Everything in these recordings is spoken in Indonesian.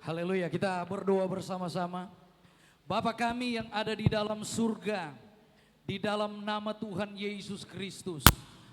Haleluya, kita berdoa bersama-sama. Bapa kami yang ada di dalam surga, di dalam nama Tuhan Yesus Kristus,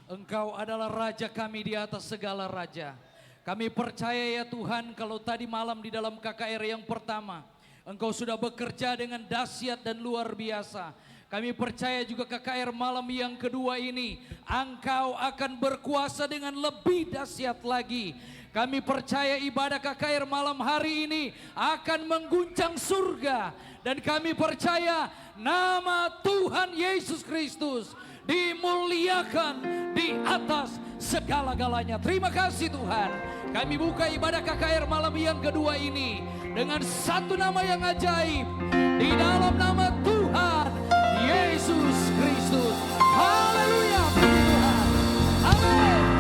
Engkau adalah Raja kami di atas segala raja. Kami percaya ya Tuhan, kalau tadi malam di dalam KKR yang pertama, Engkau sudah bekerja dengan dahsyat dan luar biasa. Kami percaya juga KKR malam yang kedua ini, Engkau akan berkuasa dengan lebih dahsyat lagi. Kami percaya ibadah KKR malam hari ini akan mengguncang surga. Dan kami percaya nama Tuhan Yesus Kristus dimuliakan di atas segala-galanya. Terima kasih Tuhan. Kami buka ibadah KKR malam yang kedua ini dengan satu nama yang ajaib. Di dalam nama Tuhan Yesus Kristus. Haleluya. Puji Tuhan. Amin.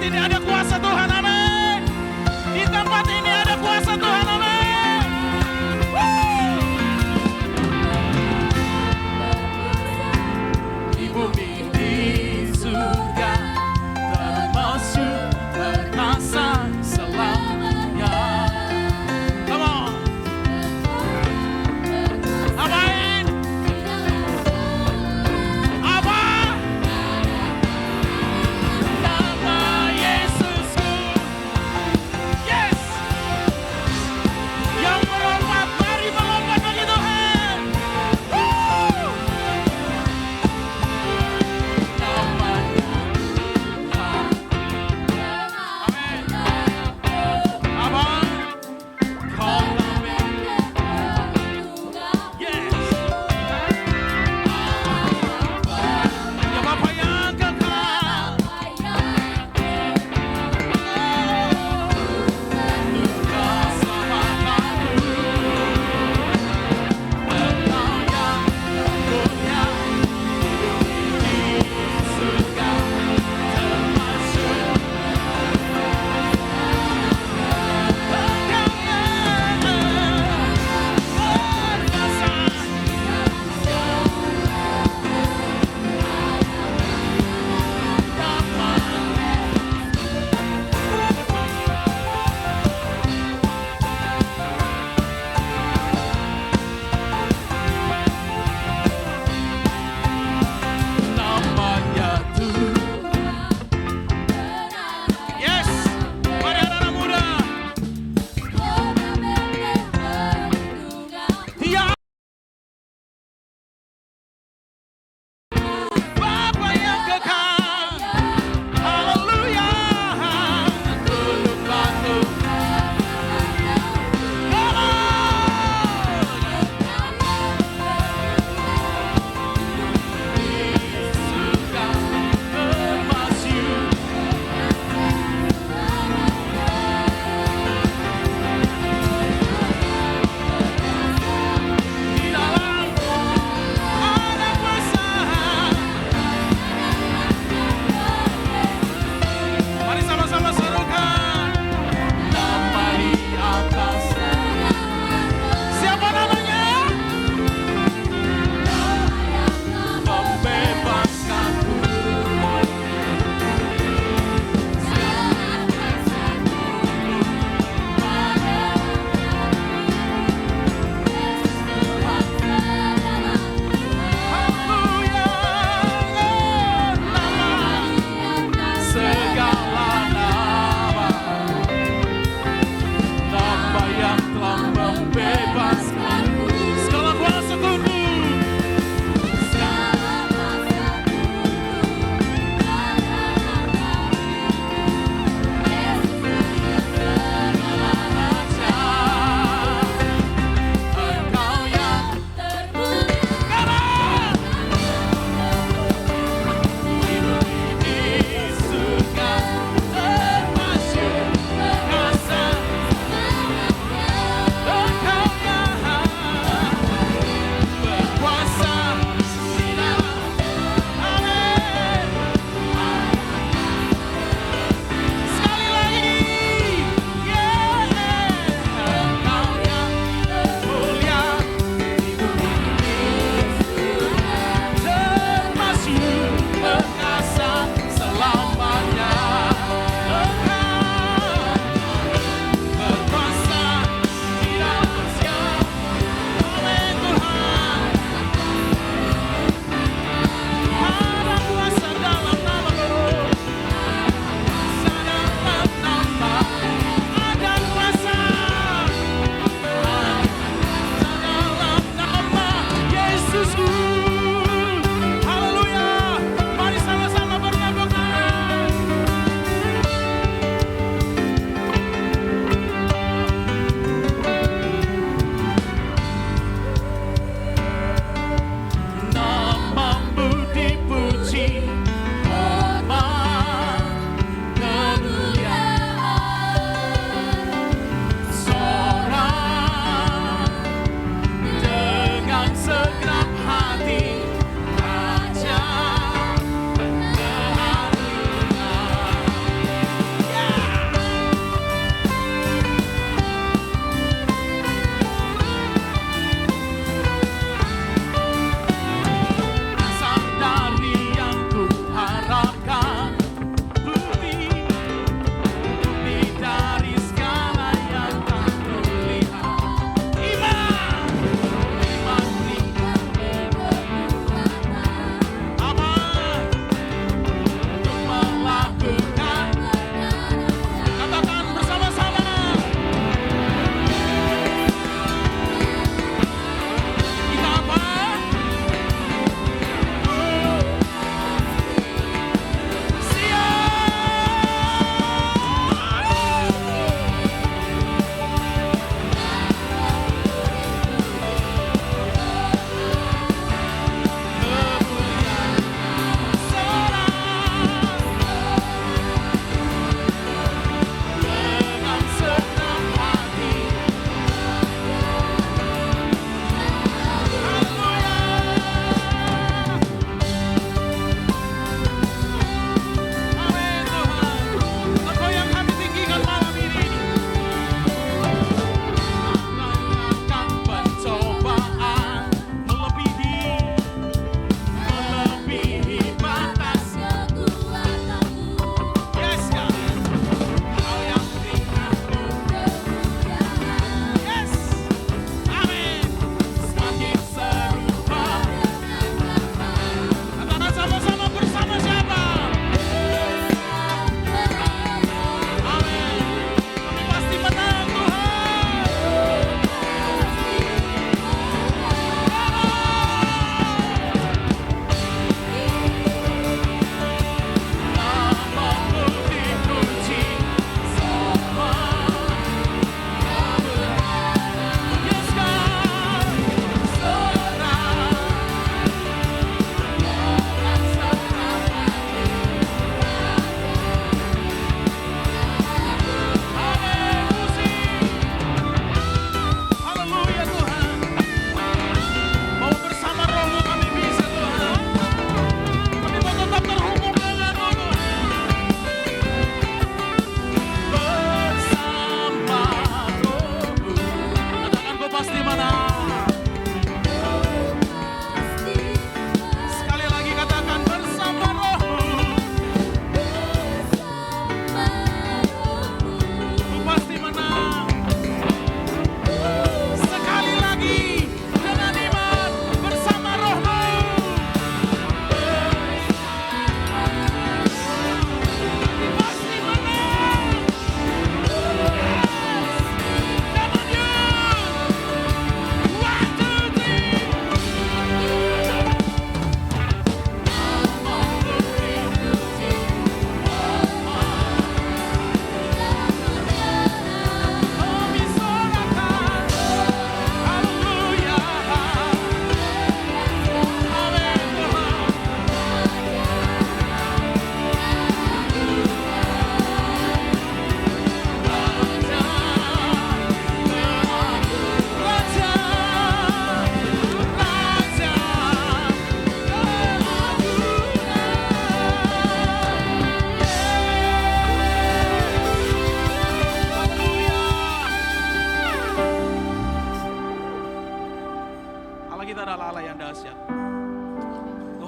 ini ada kuasa Tuhan, amin. Di tempat ini ada kuasa Tuhan, amin. Di bumi, di surga, termasuk perkasa selamanya. Come on. Amin. Apa? Nama Yesus.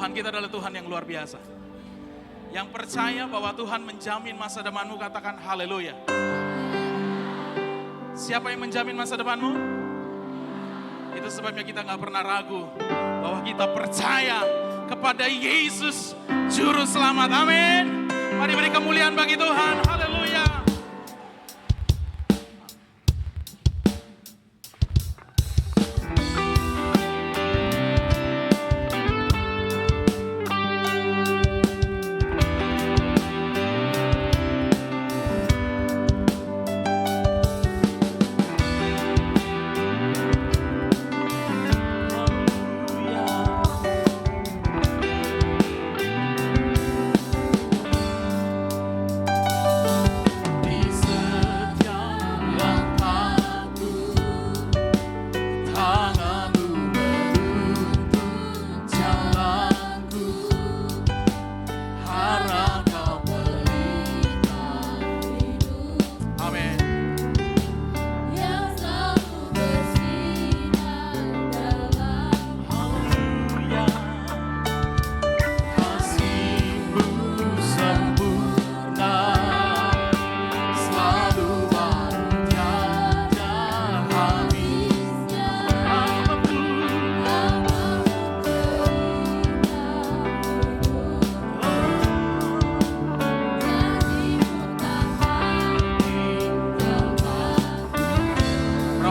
Tuhan kita adalah Tuhan yang luar biasa. Yang percaya bahwa Tuhan menjamin masa depanmu, katakan haleluya. Siapa yang menjamin masa depanmu? Itu sebabnya kita gak pernah ragu bahwa kita percaya kepada Yesus Juru Selamat. Amin. Mari beri kemuliaan bagi Tuhan. Haleluya.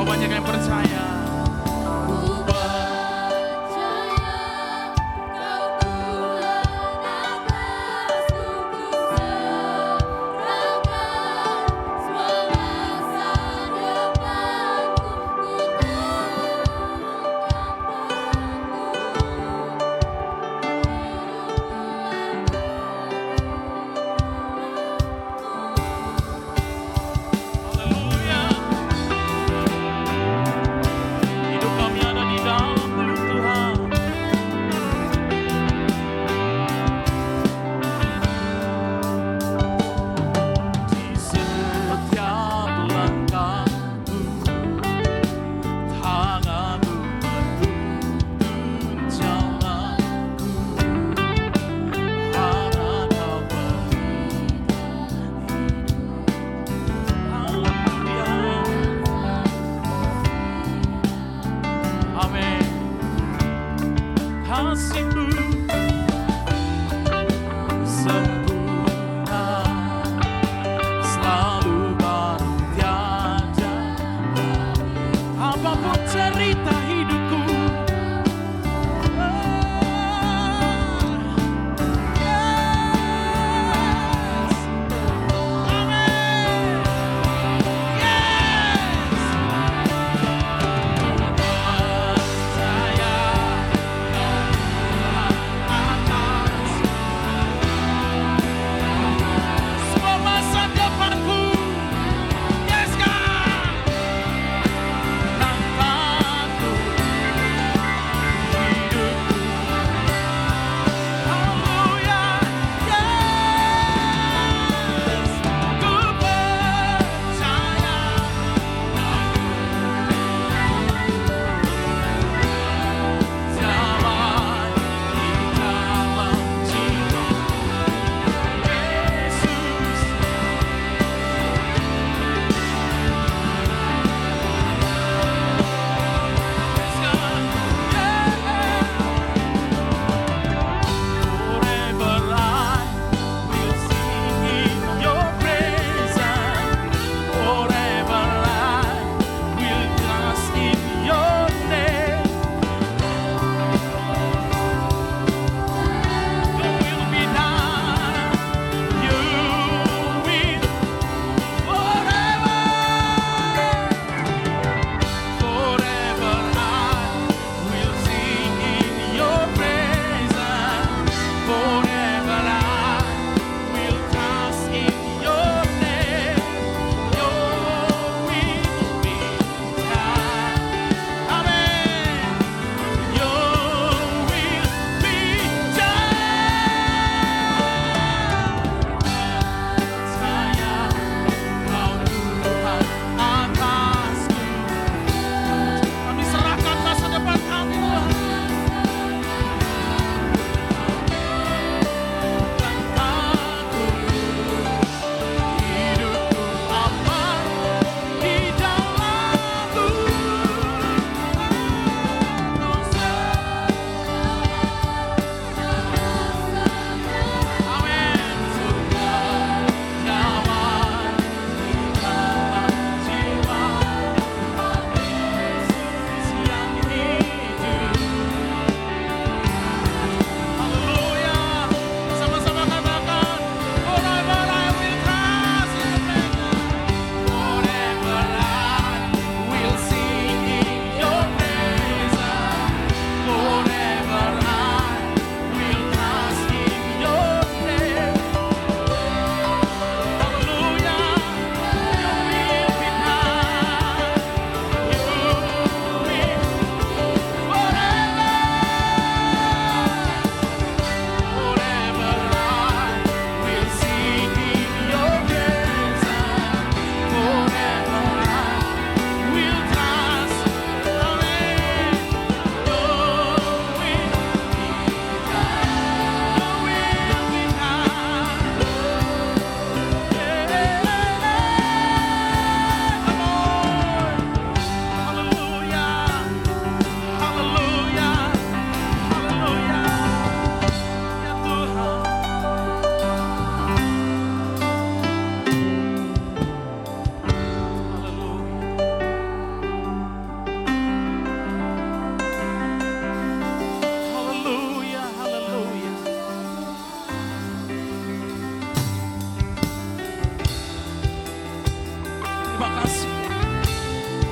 Banyak yang percaya.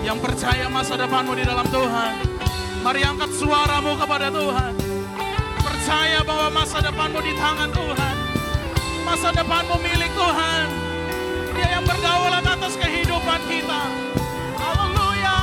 Yang percaya masa depanmu di dalam Tuhan, mari angkat suaramu kepada Tuhan. Percaya bahwa masa depanmu di tangan Tuhan. Masa depanmu milik Tuhan. Dia yang berdaulat atas kehidupan kita. Haleluya.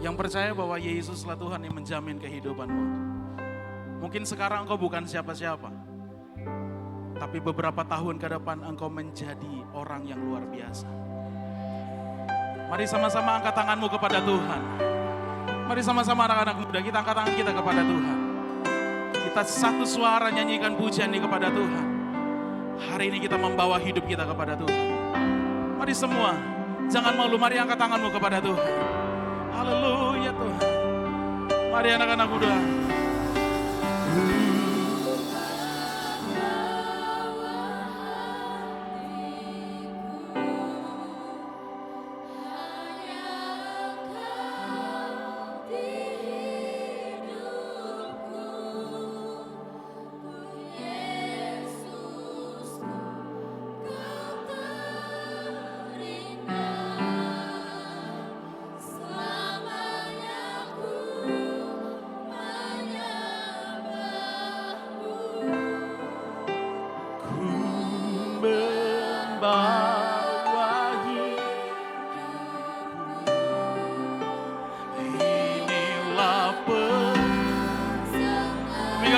Yang percaya bahwa Yesuslah Tuhan yang menjamin kehidupanmu. Mungkin sekarang engkau bukan siapa-siapa, tapi beberapa tahun ke depan engkau menjadi orang yang luar biasa. Mari sama-sama angkat tanganmu kepada Tuhan. Mari sama-sama anak-anak muda, kita angkat tangan kita kepada Tuhan. Kita satu suara nyanyikan pujian ini kepada Tuhan. Hari ini kita membawa hidup kita kepada Tuhan. Mari semua, jangan malu, mari angkat tanganmu kepada Tuhan. Haleluya Tuhan. Mari anak-anak muda.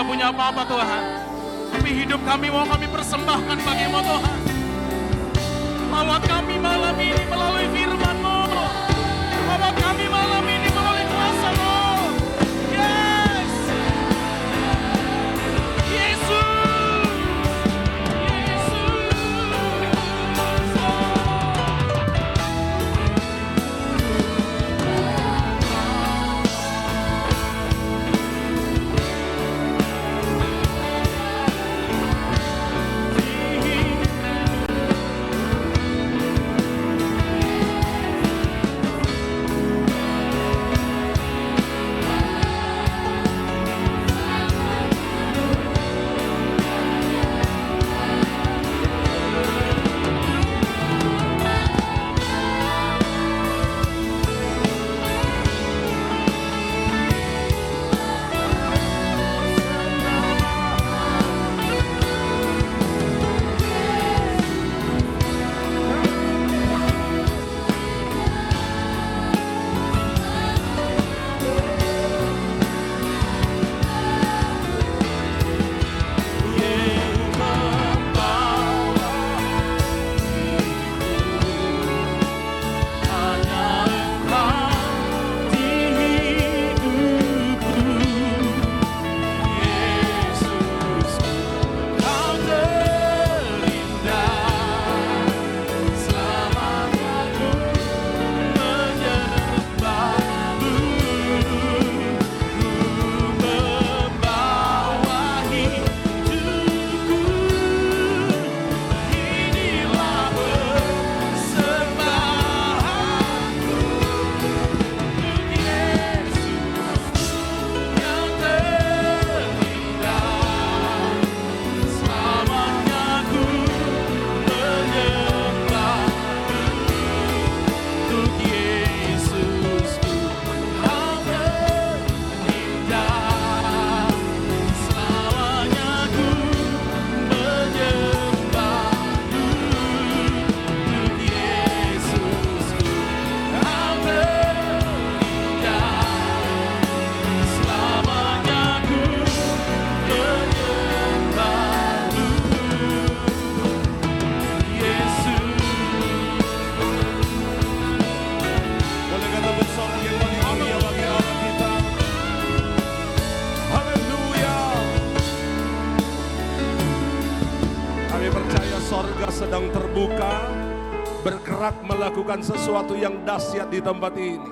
Punya apa-apa Tuhan, tapi hidup kami mau kami persembahkan bagi-Mu Tuhan. Lawat kami malam ini melalui firman-Mu, lawat kami malam ini melalui kuasa-Mu. Yes, Yesus, terbuka, bergerak melakukan sesuatu yang dahsyat di tempat ini.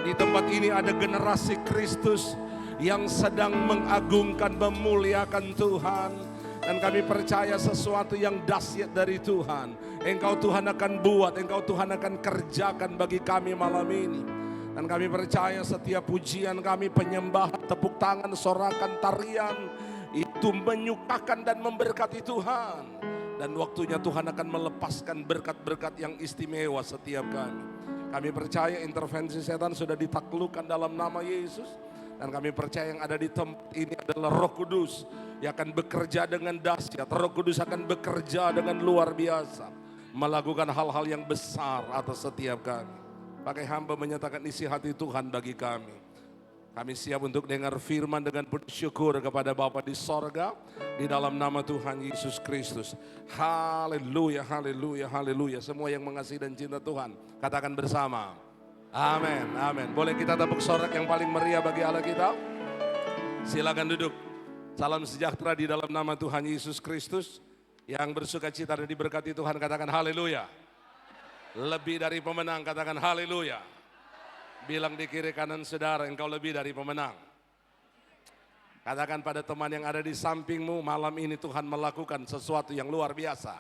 Di tempat ini ada generasi Kristus yang sedang mengagungkan, memuliakan Tuhan. Dan kami percaya sesuatu yang dahsyat dari Tuhan. Engkau Tuhan akan buat, Engkau Tuhan akan kerjakan bagi kami malam ini. Dan kami percaya setiap pujian kami, penyembahan, tepuk tangan, sorakan, tarian, itu menyukakan dan memberkati Tuhan. Dan waktunya Tuhan akan melepaskan berkat-berkat yang istimewa setiap kami. Kami percaya intervensi setan sudah ditaklukkan dalam nama Yesus. Dan kami percaya yang ada di tempat ini adalah Roh Kudus yang akan bekerja dengan dahsyat. Roh Kudus akan bekerja dengan luar biasa, melakukan hal-hal yang besar atas setiap kami. Pakai hamba menyatakan isi hati Tuhan bagi kami. Kami siap untuk dengar firman dengan bersyukur kepada Bapa di sorga, di dalam nama Tuhan Yesus Kristus. Haleluya, haleluya, haleluya. Semua yang mengasihi dan cinta Tuhan, katakan bersama. Amin, amin. Boleh kita tepuk sorak yang paling meriah bagi Allah kita? Silakan duduk. Salam sejahtera di dalam nama Tuhan Yesus Kristus. Yang bersuka cita dan diberkati Tuhan, katakan haleluya. Lebih dari pemenang, katakan haleluya. Bilang di kiri kanan saudara, engkau lebih dari pemenang. Katakan pada teman yang ada di sampingmu, malam ini Tuhan melakukan sesuatu yang luar biasa.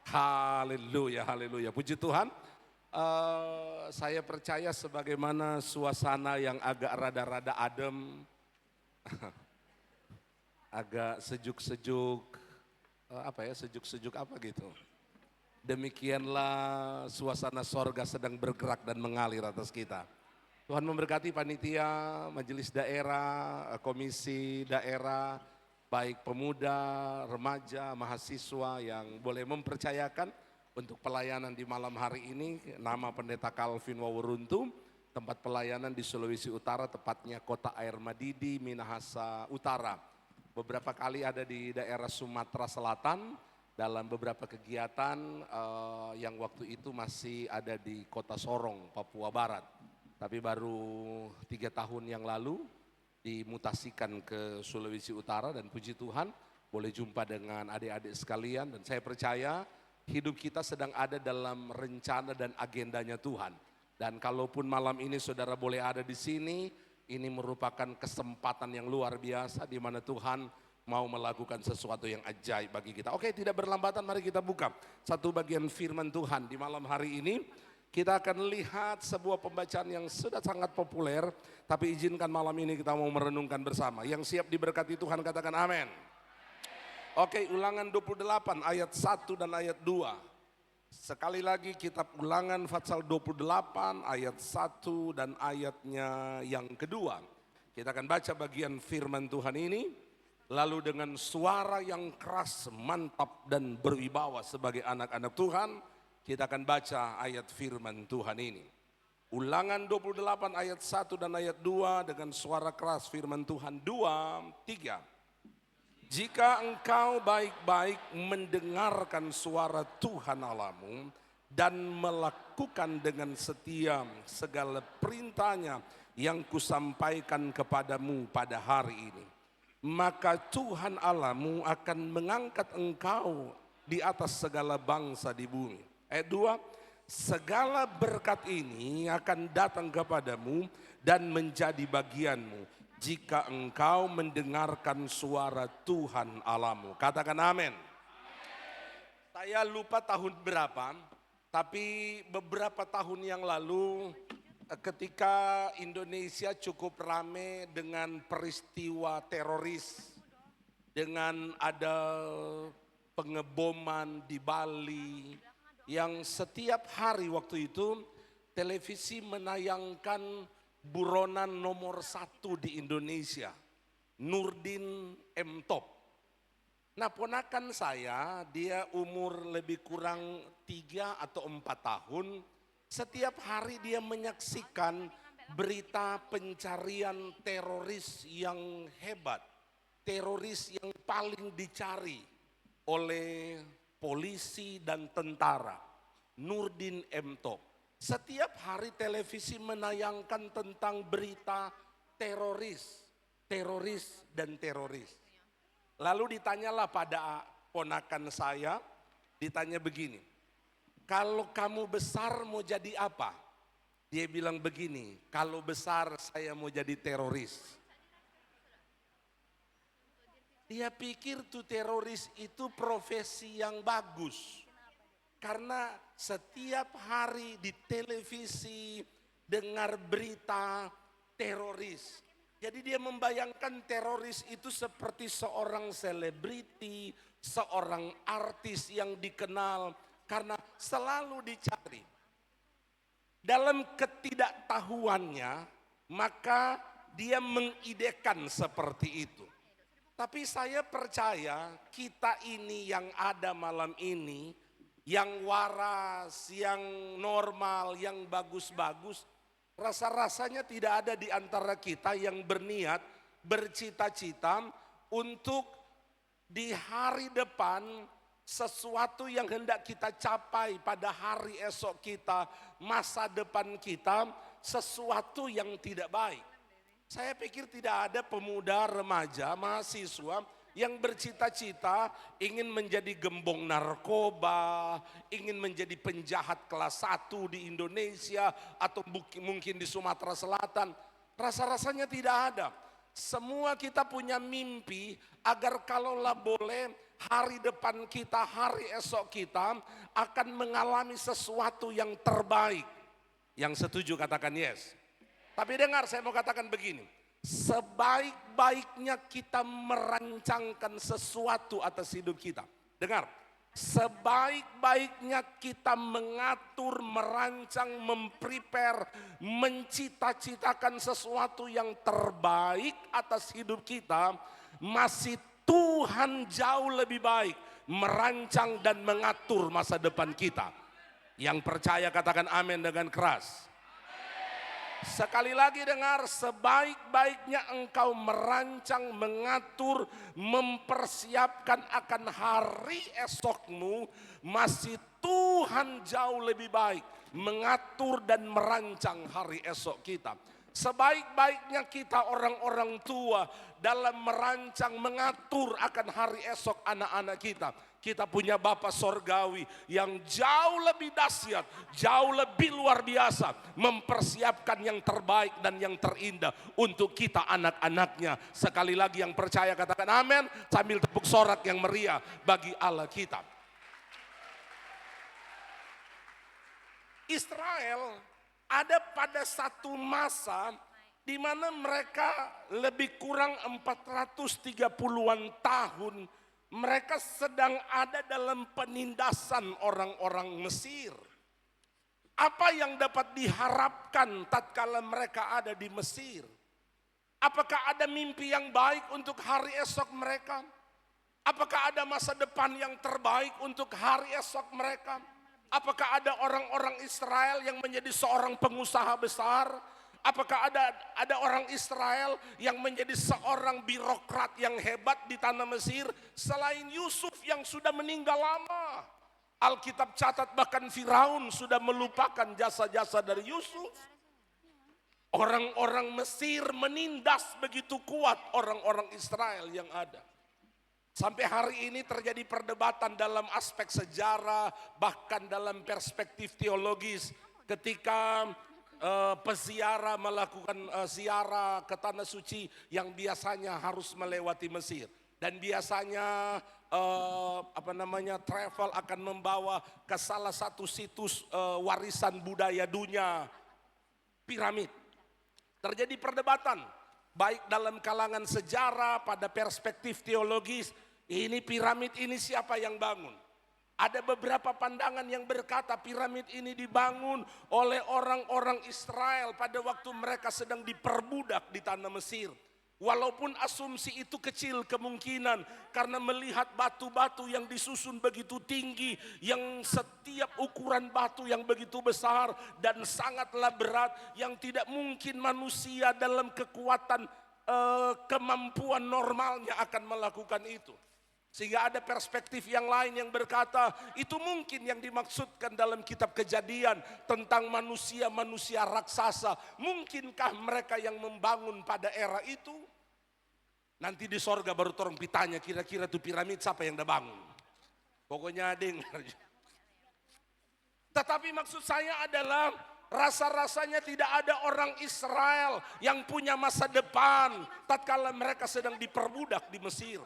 Haleluya, haleluya. Puji Tuhan. Saya percaya sebagaimana suasana yang agak rada-rada adem, agak sejuk-sejuk, sejuk-sejuk apa gitu. Demikianlah suasana sorga sedang bergerak dan mengalir atas kita. Tuhan memberkati panitia, majelis daerah, komisi daerah, baik pemuda, remaja, mahasiswa yang boleh mempercayakan untuk pelayanan di malam hari ini. Nama Pendeta Calvin Wawuruntu, tempat pelayanan di Sulawesi Utara, tepatnya Kota Air Madidi, Minahasa Utara. Beberapa kali ada di daerah Sumatera Selatan dalam beberapa kegiatan yang waktu itu masih ada di Kota Sorong, Papua Barat. Tapi baru 3 tahun yang lalu dimutasikan ke Sulawesi Utara dan puji Tuhan boleh jumpa dengan adik-adik sekalian. Dan saya percaya hidup kita sedang ada dalam rencana dan agendanya Tuhan. Dan kalaupun malam ini saudara boleh ada di sini, ini merupakan kesempatan yang luar biasa di mana Tuhan mau melakukan sesuatu yang ajaib bagi kita. Oke, tidak berlambatan, mari kita buka satu bagian firman Tuhan di malam hari ini. Kita akan lihat sebuah pembacaan yang sudah sangat populer, tapi izinkan malam ini kita mau merenungkan bersama. Yang siap diberkati Tuhan katakan amin. Oke, Ulangan 28 ayat 1 dan ayat 2. Sekali lagi kitab Ulangan pasal 28 ayat 1 dan ayatnya yang kedua. Kita akan baca bagian firman Tuhan ini. Lalu dengan suara yang keras, mantap dan berwibawa sebagai anak-anak Tuhan, kita akan baca ayat firman Tuhan ini. Ulangan 28 ayat 1 dan ayat 2 dengan suara keras firman Tuhan 2, 3. Jika engkau baik-baik mendengarkan suara Tuhan Allahmu dan melakukan dengan setia segala perintahnya yang kusampaikan kepadamu pada hari ini, maka Tuhan Allahmu akan mengangkat engkau di atas segala bangsa di bumi. Ayat 2, segala berkat ini akan datang kepadamu dan menjadi bagianmu jika engkau mendengarkan suara Tuhan Allahmu. Katakan amin. Saya lupa tahun berapa, tapi beberapa tahun yang lalu ketika Indonesia cukup ramai dengan peristiwa teroris, dengan ada pengeboman di Bali, yang setiap hari waktu itu televisi menayangkan buronan nomor 1 di Indonesia, Nurdin M. Top. Nah, ponakan saya, dia umur lebih kurang 3 atau 4 tahun, setiap hari dia menyaksikan berita pencarian teroris yang hebat, teroris yang paling dicari oleh polisi dan tentara, Nurdin M. Top. Setiap hari televisi menayangkan tentang berita teroris dan teroris. Lalu ditanyalah pada ponakan saya, ditanya begini, kalau kamu besar mau jadi apa? Dia bilang begini, kalau besar saya mau jadi teroris. Dia pikir tuh teroris itu profesi yang bagus. Karena setiap hari di televisi dengar berita teroris. Jadi dia membayangkan teroris itu seperti seorang selebriti, seorang artis yang dikenal. Karena selalu dicari. Dalam ketidaktahuannya, maka dia mengidekan seperti itu. Tapi saya percaya kita ini yang ada malam ini, yang waras, yang normal, yang bagus-bagus, rasa-rasanya tidak ada di antara kita yang berniat, bercita-cita untuk di hari depan sesuatu yang hendak kita capai pada hari esok kita, masa depan kita, sesuatu yang tidak baik. Saya pikir tidak ada pemuda, remaja, mahasiswa yang bercita-cita ingin menjadi gembong narkoba, ingin menjadi penjahat kelas 1 di Indonesia atau mungkin di Sumatera Selatan. Rasa-rasanya tidak ada. Semua kita punya mimpi agar kalaulah boleh hari depan kita, hari esok kita akan mengalami sesuatu yang terbaik. Yang setuju katakan yes. Tapi dengar, saya mau katakan begini. Sebaik-baiknya kita merancangkan sesuatu atas hidup kita. Dengar, sebaik-baiknya kita mengatur, merancang, memprepare, mencita-citakan sesuatu yang terbaik atas hidup kita, masih Tuhan jauh lebih baik merancang dan mengatur masa depan kita. Yang percaya katakan amin dengan keras. Sekali lagi dengar, sebaik-baiknya engkau merancang, mengatur, mempersiapkan akan hari esokmu, masih Tuhan jauh lebih baik mengatur dan merancang hari esok kita. Sebaik-baiknya kita orang-orang tua dalam merancang, mengatur akan hari esok anak-anak kita. Kita punya Bapa Sorgawi yang jauh lebih dahsyat, jauh lebih luar biasa. Mempersiapkan yang terbaik dan yang terindah untuk kita anak-anaknya. Sekali lagi yang percaya katakan amin sambil tepuk sorak yang meriah bagi Allah kita. Israel ada pada satu masa di mana mereka lebih kurang 430-an tahun mereka sedang ada dalam penindasan orang-orang Mesir. Apa yang dapat diharapkan tatkala mereka ada di Mesir? Apakah ada mimpi yang baik untuk hari esok mereka? Apakah ada masa depan yang terbaik untuk hari esok mereka? Apakah ada orang-orang Israel yang menjadi seorang pengusaha besar? Apakah ada orang Israel yang menjadi seorang birokrat yang hebat di tanah Mesir selain Yusuf yang sudah meninggal lama? Alkitab catat bahkan Firaun sudah melupakan jasa-jasa dari Yusuf. Orang-orang Mesir menindas begitu kuat orang-orang Israel yang ada. Sampai hari ini terjadi perdebatan dalam aspek sejarah, bahkan dalam perspektif teologis ketika peziarah melakukan ziarah ke tanah suci yang biasanya harus melewati Mesir. Dan biasanya travel akan membawa ke salah satu situs warisan budaya dunia, piramid. Terjadi perdebatan baik dalam kalangan sejarah pada perspektif teologis, ini piramid ini siapa yang bangun? Ada beberapa pandangan yang berkata piramid ini dibangun oleh orang-orang Israel pada waktu mereka sedang diperbudak di tanah Mesir. Walaupun asumsi itu kecil kemungkinan karena melihat batu-batu yang disusun begitu tinggi, yang setiap ukuran batu yang begitu besar dan sangatlah berat, yang tidak mungkin manusia dalam kekuatan kemampuan normalnya akan melakukan itu. Sehingga ada perspektif yang lain yang berkata itu mungkin yang dimaksudkan dalam kitab Kejadian tentang manusia-manusia raksasa. Mungkinkah mereka yang membangun pada era itu? Nanti di sorga baru torong pitanya kira-kira itu piramid siapa yang dah bangun. Pokoknya dengar. Tetapi maksud saya adalah rasa-rasanya tidak ada orang Israel yang punya masa depan tatkala mereka sedang diperbudak di Mesir.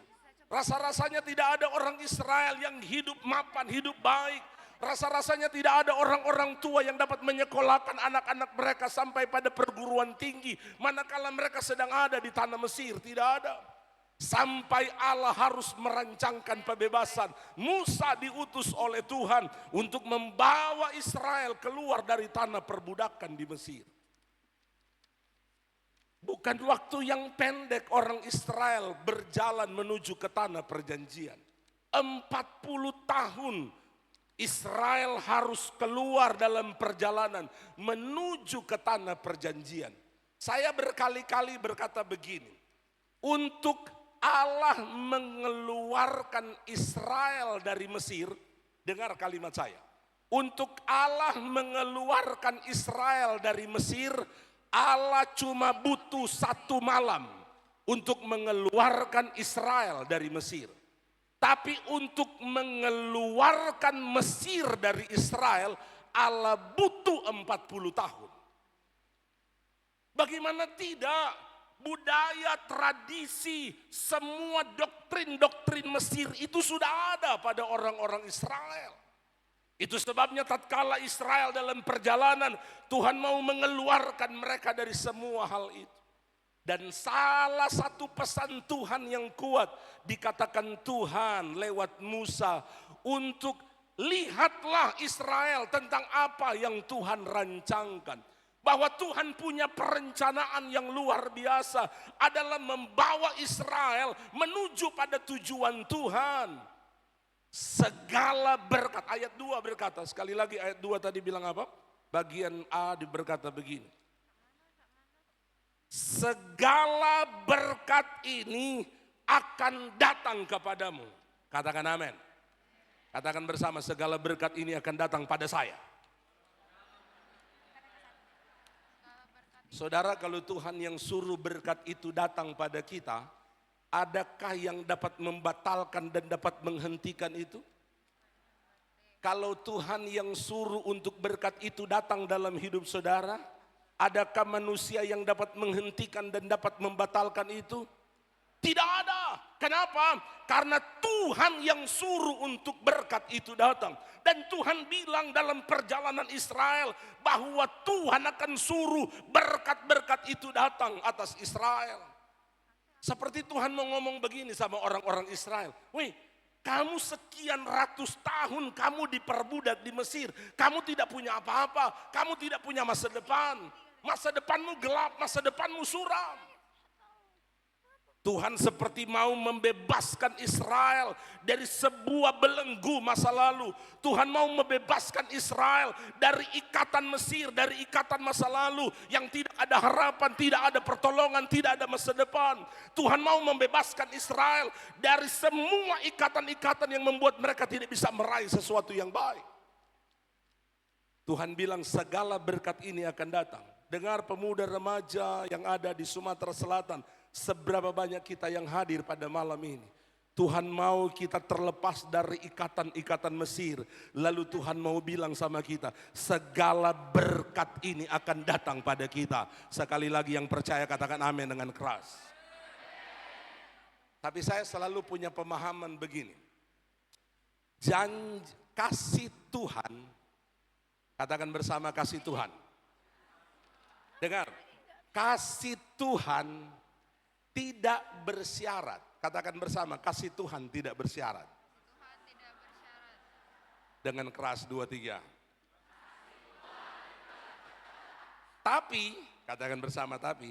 Rasa-rasanya tidak ada orang Israel yang hidup mapan, hidup baik. Rasa-rasanya tidak ada orang-orang tua yang dapat menyekolahkan anak-anak mereka sampai pada perguruan tinggi manakala mereka sedang ada di tanah Mesir. Tidak ada. Sampai Allah harus merancangkan pembebasan. Musa diutus oleh Tuhan untuk membawa Israel keluar dari tanah perbudakan di Mesir. Bukan waktu yang pendek orang Israel berjalan menuju ke tanah perjanjian. 40 tahun Israel harus keluar dalam perjalanan menuju ke tanah perjanjian. Saya berkali-kali berkata begini, untuk Allah mengeluarkan Israel dari Mesir, dengar kalimat saya. Untuk Allah mengeluarkan Israel dari Mesir, Allah cuma butuh 1 malam untuk mengeluarkan Israel dari Mesir. Tapi untuk mengeluarkan Mesir dari Israel, Allah butuh 40 tahun. Bagaimana tidak? Budaya, tradisi, semua doktrin-doktrin Mesir itu sudah ada pada orang-orang Israel. Itu sebabnya tatkala Israel dalam perjalanan, Tuhan mau mengeluarkan mereka dari semua hal itu. Dan salah satu pesan Tuhan yang kuat dikatakan Tuhan lewat Musa untuk lihatlah Israel tentang apa yang Tuhan rancangkan. Bahwa Tuhan punya perencanaan yang luar biasa adalah membawa Israel menuju pada tujuan Tuhan. Segala berkat, ayat 2 berkata, sekali lagi ayat 2 tadi bilang apa? Bagian A berkata begini. Segala berkat ini akan datang kepadamu. Katakan amin. Katakan bersama, segala berkat ini akan datang pada saya. Saudara, kalau Tuhan yang suruh berkat itu datang pada kita, adakah yang dapat membatalkan dan dapat menghentikan itu? Kalau Tuhan yang suruh untuk berkat itu datang dalam hidup saudara, adakah manusia yang dapat menghentikan dan dapat membatalkan itu? Tidak ada. Kenapa? Karena Tuhan yang suruh untuk berkat itu datang. Dan Tuhan bilang dalam perjalanan Israel bahwa Tuhan akan suruh berkat-berkat itu datang atas Israel. Seperti Tuhan mau ngomong begini sama orang-orang Israel. Wih, kamu sekian ratus tahun kamu diperbudak di Mesir. Kamu tidak punya apa-apa. Kamu tidak punya masa depan. Masa depanmu gelap, masa depanmu suram. Tuhan seperti mau membebaskan Israel dari sebuah belenggu masa lalu. Tuhan mau membebaskan Israel dari ikatan Mesir, dari ikatan masa lalu yang tidak ada harapan, tidak ada pertolongan, tidak ada masa depan. Tuhan mau membebaskan Israel dari semua ikatan-ikatan yang membuat mereka tidak bisa meraih sesuatu yang baik. Tuhan bilang segala berkat ini akan datang. Dengar pemuda remaja yang ada di Sumatera Selatan, seberapa banyak kita yang hadir pada malam ini. Tuhan mau kita terlepas dari ikatan-ikatan Mesir. Lalu Tuhan mau bilang sama kita, segala berkat ini akan datang pada kita. Sekali lagi yang percaya katakan amin dengan keras. Tapi saya selalu punya pemahaman begini. Janji kasih Tuhan, katakan bersama kasih Tuhan. Dengar, kasih Tuhan tidak bersyarat. Katakan bersama, kasih Tuhan tidak bersyarat. Tuhan tidak bersyarat. Dengan keras 2, 3. Tapi, katakan bersama tapi,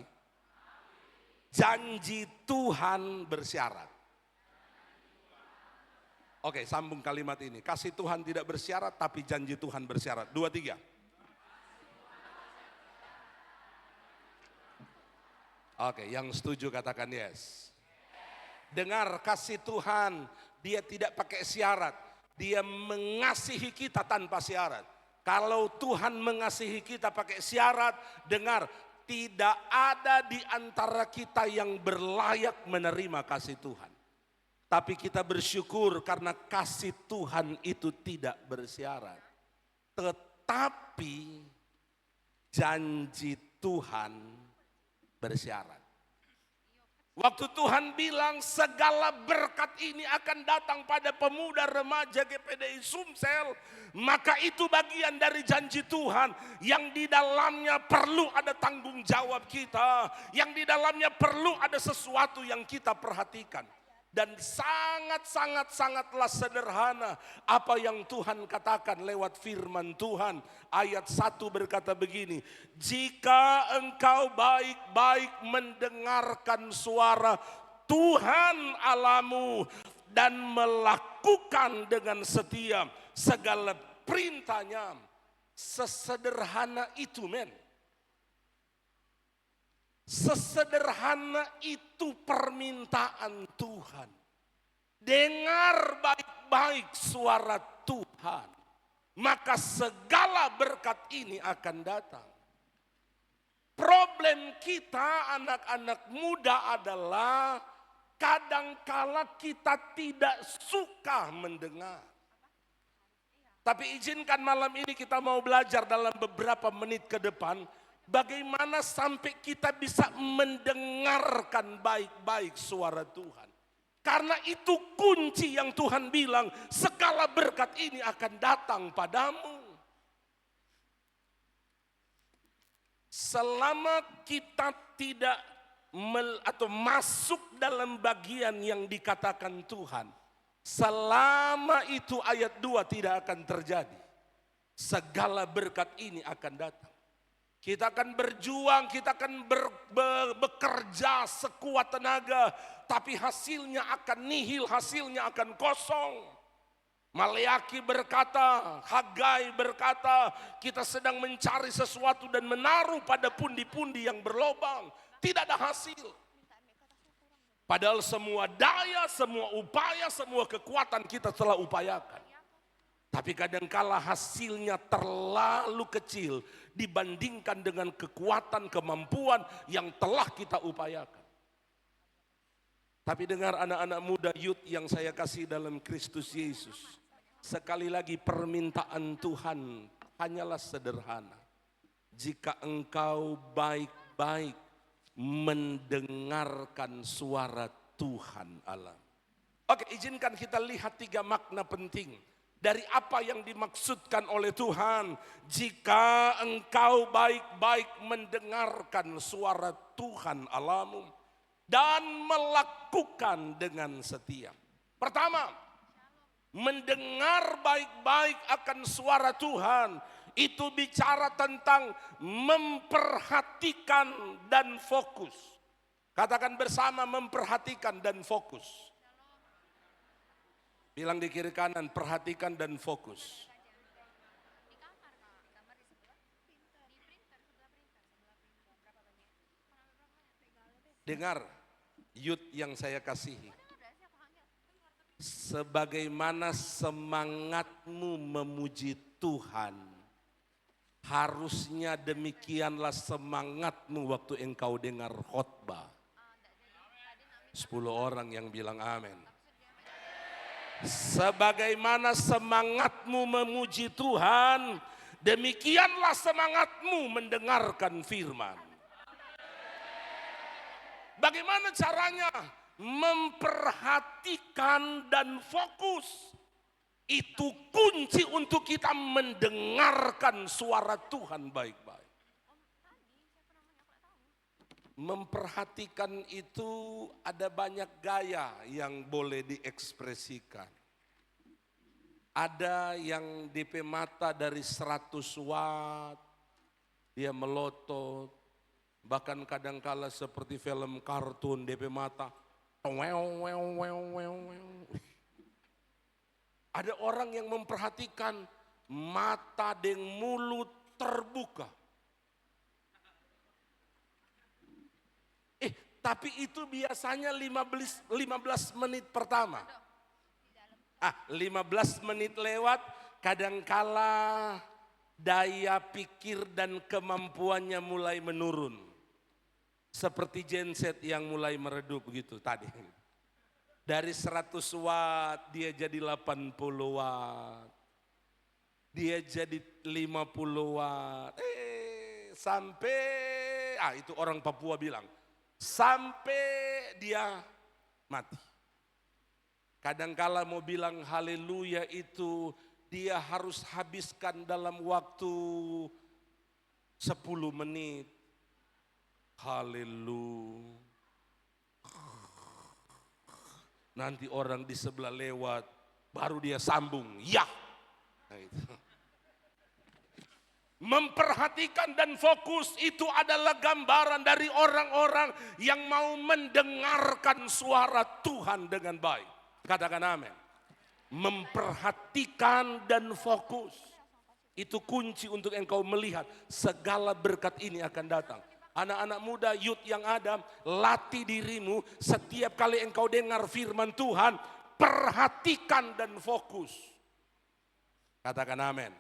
janji Tuhan bersyarat. Oke, sambung kalimat ini. Kasih Tuhan tidak bersyarat, tapi janji Tuhan bersyarat. 2, 3. Oke, yang setuju katakan yes. Dengar, kasih Tuhan, dia tidak pakai syarat. Dia mengasihi kita tanpa syarat. Kalau Tuhan mengasihi kita pakai syarat, dengar, tidak ada di antara kita yang berlayak menerima kasih Tuhan. Tapi kita bersyukur karena kasih Tuhan itu tidak bersyarat. Tetapi janji Tuhan bersyarat. Waktu Tuhan bilang segala berkat ini akan datang pada pemuda remaja GPDI Sumsel, maka itu bagian dari janji Tuhan yang di dalamnya perlu ada tanggung jawab kita, yang di dalamnya perlu ada sesuatu yang kita perhatikan. Dan sangatlah sederhana apa yang Tuhan katakan lewat firman Tuhan. Ayat 1 berkata begini, jika engkau baik-baik mendengarkan suara Tuhan Allahmu dan melakukan dengan setia segala perintahnya. Sesederhana itu, men. Sesederhana itu permintaan Tuhan. Dengar baik-baik suara Tuhan, maka segala berkat ini akan datang. Problem kita anak-anak muda adalah kadangkala kita tidak suka mendengar. Tapi izinkan malam ini kita mau belajar dalam beberapa menit ke depan, bagaimana sampai kita bisa mendengarkan baik-baik suara Tuhan. Karena itu kunci yang Tuhan bilang, segala berkat ini akan datang padamu. Selama kita tidak atau masuk dalam bagian yang dikatakan Tuhan, selama itu ayat 2 tidak akan terjadi. Segala berkat ini akan datang. Kita akan berjuang, kita akan bekerja sekuat tenaga, tapi hasilnya akan nihil, hasilnya akan kosong. Maleaki berkata, Hagai berkata, kita sedang mencari sesuatu dan menaruh pada pundi-pundi yang berlobang. Tidak ada hasil. Padahal semua daya, semua upaya, semua kekuatan kita telah upayakan. Tapi kadangkala hasilnya terlalu kecil dibandingkan dengan kekuatan, kemampuan yang telah kita upayakan. Tapi dengar anak-anak muda youth yang saya kasih dalam Kristus Yesus. Sekali lagi permintaan Tuhan hanyalah sederhana. Jika engkau baik-baik mendengarkan suara Tuhan Allah. Oke, izinkan kita lihat 3 makna penting dari apa yang dimaksudkan oleh Tuhan. Jika engkau baik-baik mendengarkan suara Tuhan Allahmu dan melakukan dengan setia. Pertama, mendengar baik-baik akan suara Tuhan itu bicara tentang memperhatikan dan fokus. Katakan bersama, memperhatikan dan fokus. Bilang di kiri kanan, perhatikan dan fokus. Dengar, youth yang saya kasihi. Sebagaimana semangatmu memuji Tuhan, harusnya demikianlah semangatmu waktu engkau dengar khotbah. 10 orang yang bilang amin. Sebagaimana semangatmu memuji Tuhan, demikianlah semangatmu mendengarkan firman. Bagaimana caranya? Memperhatikan dan fokus. Itu kunci untuk kita mendengarkan suara Tuhan baik-baik. Memperhatikan itu ada banyak gaya yang boleh diekspresikan. Ada yang DP mata dari 100 watt, dia melotot. Bahkan kadangkala seperti film kartun DP mata. Ada orang yang memperhatikan mata dan mulut terbuka. Tapi itu biasanya 15 menit pertama. 15 menit lewat, kadangkala daya pikir dan kemampuannya mulai menurun. Seperti genset yang mulai meredup begitu tadi. Dari 100 watt dia jadi 80 watt. Dia jadi 50 watt. Sampai, itu orang Papua bilang, sampai dia mati. Kadangkala mau bilang haleluya itu dia harus habiskan dalam waktu 10 menit. Haleluya. Nanti orang di sebelah lewat, baru dia sambung, ya. Nah, itu. Memperhatikan dan fokus itu adalah gambaran dari orang-orang yang mau mendengarkan suara Tuhan dengan baik. Katakan amin. Memperhatikan dan fokus. Itu kunci untuk engkau melihat segala berkat ini akan datang. Anak-anak muda, youth yang ada, latih dirimu setiap kali engkau dengar firman Tuhan, perhatikan dan fokus. Katakan amin.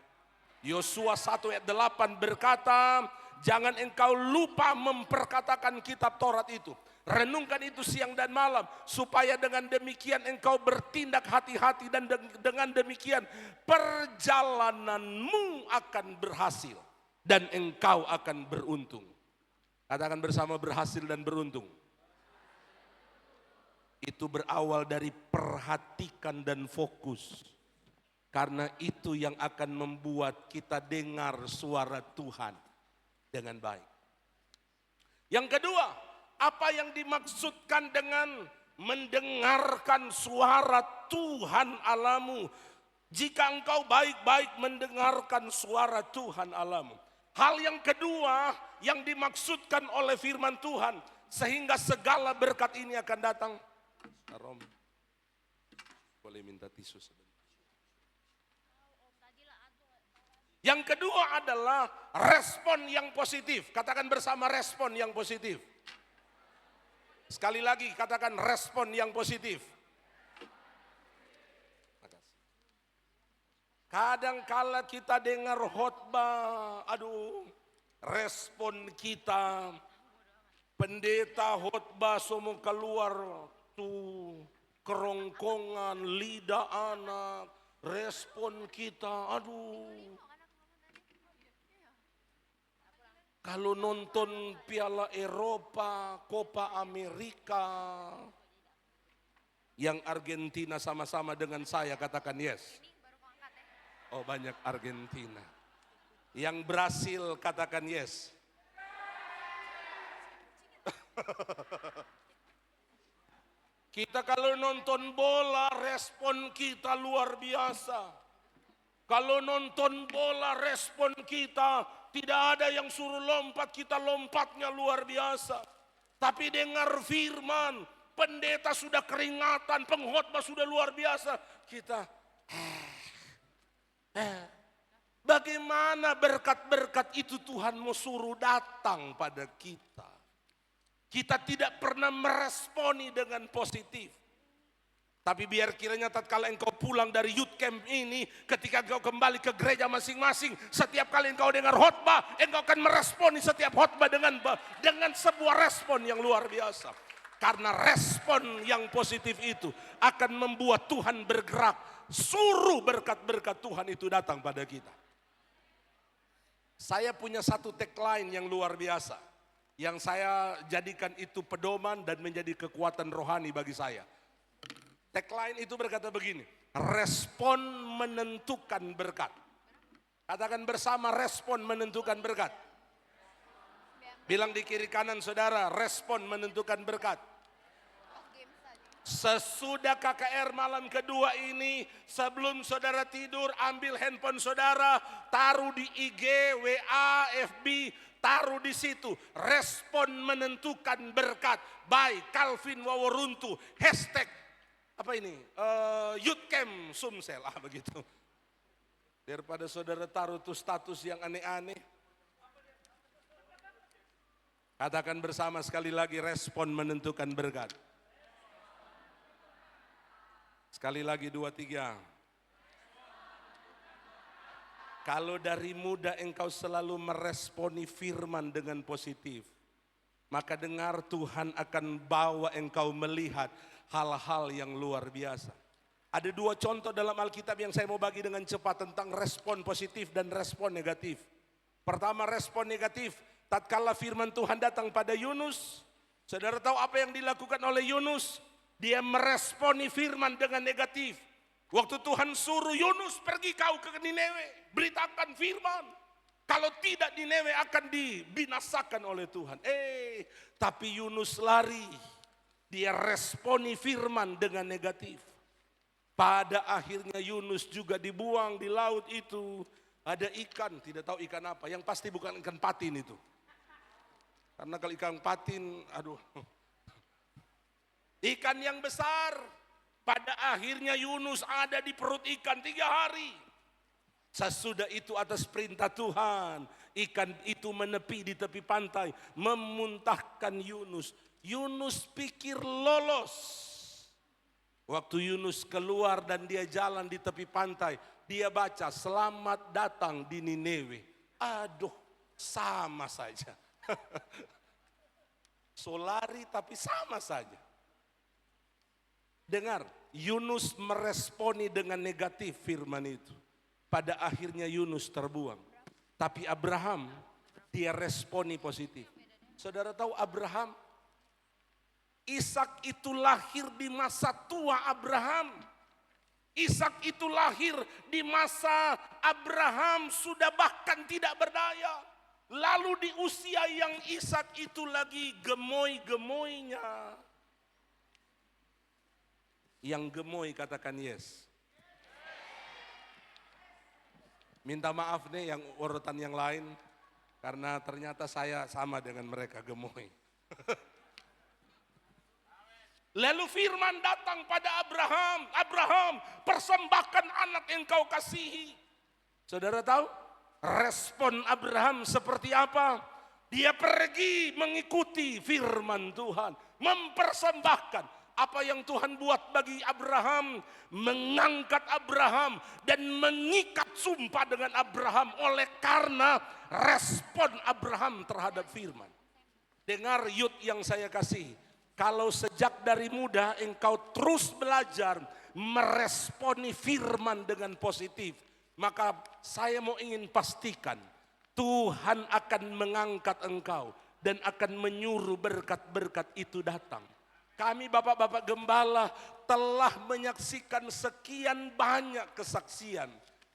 Yosua 1 ayat 8 berkata, jangan engkau lupa memperkatakan kitab Taurat itu. Renungkan itu siang dan malam, supaya dengan demikian engkau bertindak hati-hati dan dengan demikian perjalananmu akan berhasil dan engkau akan beruntung. Katakan bersama, berhasil dan beruntung. Itu berawal dari perhatikan dan fokus. Karena itu yang akan membuat kita dengar suara Tuhan dengan baik. Yang kedua, apa yang dimaksudkan dengan mendengarkan suara Tuhan Allahmu? Jika engkau baik-baik mendengarkan suara Tuhan Allahmu. Hal yang kedua yang dimaksudkan oleh firman Tuhan, sehingga segala berkat ini akan datang. Rom, boleh minta tisu sebentar. Yang kedua adalah respon yang positif. Katakan bersama, respon yang positif. Sekali lagi katakan, respon yang positif. Kadang-kala kita dengar khotbah, respon kita, pendeta khotbah semua keluar tuh kerongkongan, lidah anak, respon kita, kalau nonton Piala Eropa, Copa Amerika, yang Argentina sama-sama dengan saya, katakan yes. Oh, banyak Argentina. Yang Brasil, katakan yes. Kita kalau nonton bola, respon kita luar biasa. Kalau nonton bola, respon kita tidak ada yang suruh lompat, kita lompatnya luar biasa. Tapi dengar firman, pendeta sudah keringatan, pengkhotbah sudah luar biasa. Kita bagaimana berkat-berkat itu Tuhan mau suruh datang pada kita. Kita tidak pernah meresponi dengan positif. Tapi biar kiranya tatkala engkau pulang dari youth camp ini, ketika engkau kembali ke gereja masing-masing, setiap kali engkau dengar khotbah, engkau akan meresponi setiap khotbah dengan sebuah respon yang luar biasa. Karena respon yang positif itu akan membuat Tuhan bergerak. Suruh berkat-berkat Tuhan itu datang pada kita. Saya punya satu tagline yang luar biasa, yang saya jadikan itu pedoman dan menjadi kekuatan rohani bagi saya. Tagline itu berkata begini, respon menentukan berkat. Katakan bersama, respon menentukan berkat. Bilang di kiri kanan saudara, respon menentukan berkat. Sesudah KKR malam kedua ini, sebelum saudara tidur, ambil handphone saudara, taruh di IG, WA, FB, taruh di situ. Respon menentukan berkat. By Calvin Waworuntu. Hashtag apa ini? Youth Camp Sumsel. Begitu. Daripada saudara taruh tuh status yang aneh-aneh. Katakan bersama sekali lagi, respon menentukan berkat. Sekali lagi, 2, 3. Kalau dari muda engkau selalu meresponi firman dengan positif, maka dengar Tuhan akan bawa engkau melihat hal-hal yang luar biasa. Ada dua contoh dalam Alkitab yang saya mau bagi dengan cepat tentang respon positif dan respon negatif. Pertama, respon negatif. Tatkala firman Tuhan datang pada Yunus, saudara tahu apa yang dilakukan oleh Yunus? Dia meresponi firman dengan negatif. Waktu Tuhan suruh Yunus, pergi kau ke Niniwe, beritakan firman. Kalau tidak, Niniwe akan dibinasakan oleh Tuhan. Tapi Yunus lari. Dia responi firman dengan negatif. Pada akhirnya Yunus juga dibuang di laut itu. Ada ikan, tidak tahu ikan apa. Yang pasti bukan ikan patin itu. Karena kalau ikan patin, aduh. Ikan yang besar. Pada akhirnya Yunus ada di perut ikan 3 hari. Sesudah itu atas perintah Tuhan, ikan itu menepi di tepi pantai, memuntahkan Yunus. Yunus pikir lolos. Waktu Yunus keluar dan dia jalan di tepi pantai, dia baca selamat datang di Niniwe. Aduh, sama saja. Solari tapi sama saja. Dengar, Yunus meresponi dengan negatif firman itu. Pada akhirnya Yunus terbuang. Tapi Abraham, dia responi positif. Saudara tahu Abraham, Ishak itu lahir di masa tua Abraham. Ishak itu lahir di masa Abraham sudah bahkan tidak berdaya. Lalu di usia yang Ishak itu lagi gemoy-gemoynya. Yang gemoy katakan yes. Minta maaf nih yang urutan yang lain, karena ternyata saya sama dengan mereka gemoy. Lalu firman datang pada Abraham, Abraham persembahkan anak yang kau kasihi. Saudara tahu respon Abraham seperti apa? Dia pergi mengikuti firman Tuhan, mempersembahkan. Apa yang Tuhan buat bagi Abraham, mengangkat Abraham dan mengikat sumpah dengan Abraham oleh karena respon Abraham terhadap firman. Dengar Yud yang saya kasih, kalau sejak dari muda engkau terus belajar meresponi firman dengan positif, maka saya mau ingin pastikan Tuhan akan mengangkat engkau dan akan menyuruh berkat-berkat itu datang. Kami bapak-bapak gembala telah menyaksikan sekian banyak kesaksian.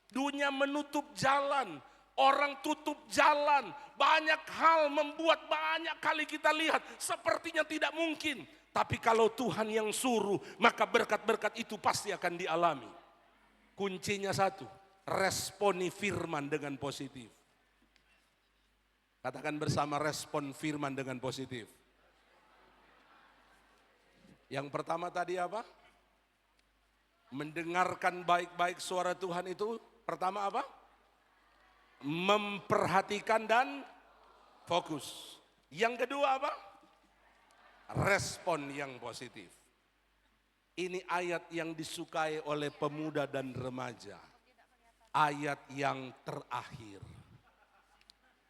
Dunia menutup jalan, orang tutup jalan. Banyak hal membuat banyak kali kita lihat sepertinya tidak mungkin. Tapi kalau Tuhan yang suruh, maka berkat-berkat itu pasti akan dialami. Kuncinya satu, responi firman dengan positif. Katakan bersama, respon firman dengan positif. Yang pertama tadi apa? Mendengarkan baik-baik suara Tuhan itu pertama apa? Memperhatikan dan fokus. Yang kedua apa? Respon yang positif. Ini ayat yang disukai oleh pemuda dan remaja. Ayat yang terakhir.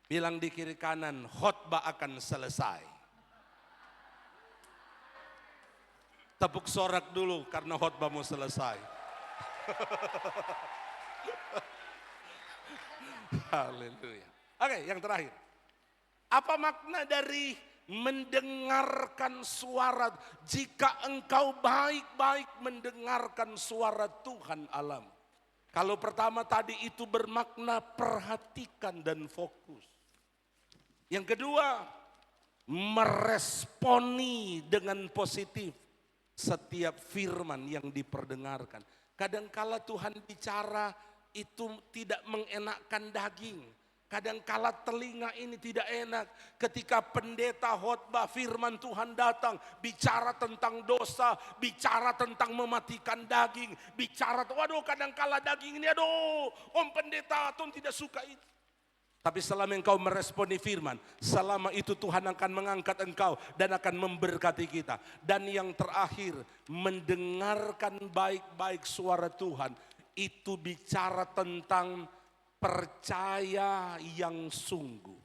Bilang di kiri kanan, khotbah akan selesai. Tepuk sorak dulu karena khotbah mau selesai. Haleluya. Oke, yang terakhir. Apa makna dari mendengarkan suara? Jika engkau baik-baik mendengarkan suara Tuhan alam. Kalau pertama tadi itu bermakna perhatikan dan fokus. Yang kedua, meresponi dengan positif setiap firman yang diperdengarkan. Kadangkala Tuhan bicara itu tidak mengenakkan daging. Kadangkala telinga ini tidak enak. Ketika pendeta khotbah firman Tuhan datang, bicara tentang dosa, bicara tentang mematikan daging, bicara, waduh kadangkala daging ini, aduh, om pendeta Tuhan tidak suka itu. Tapi selama engkau meresponi firman, selama itu Tuhan akan mengangkat engkau dan akan memberkati kita. Dan yang terakhir, mendengarkan baik-baik suara Tuhan, itu bicara tentang percaya yang sungguh.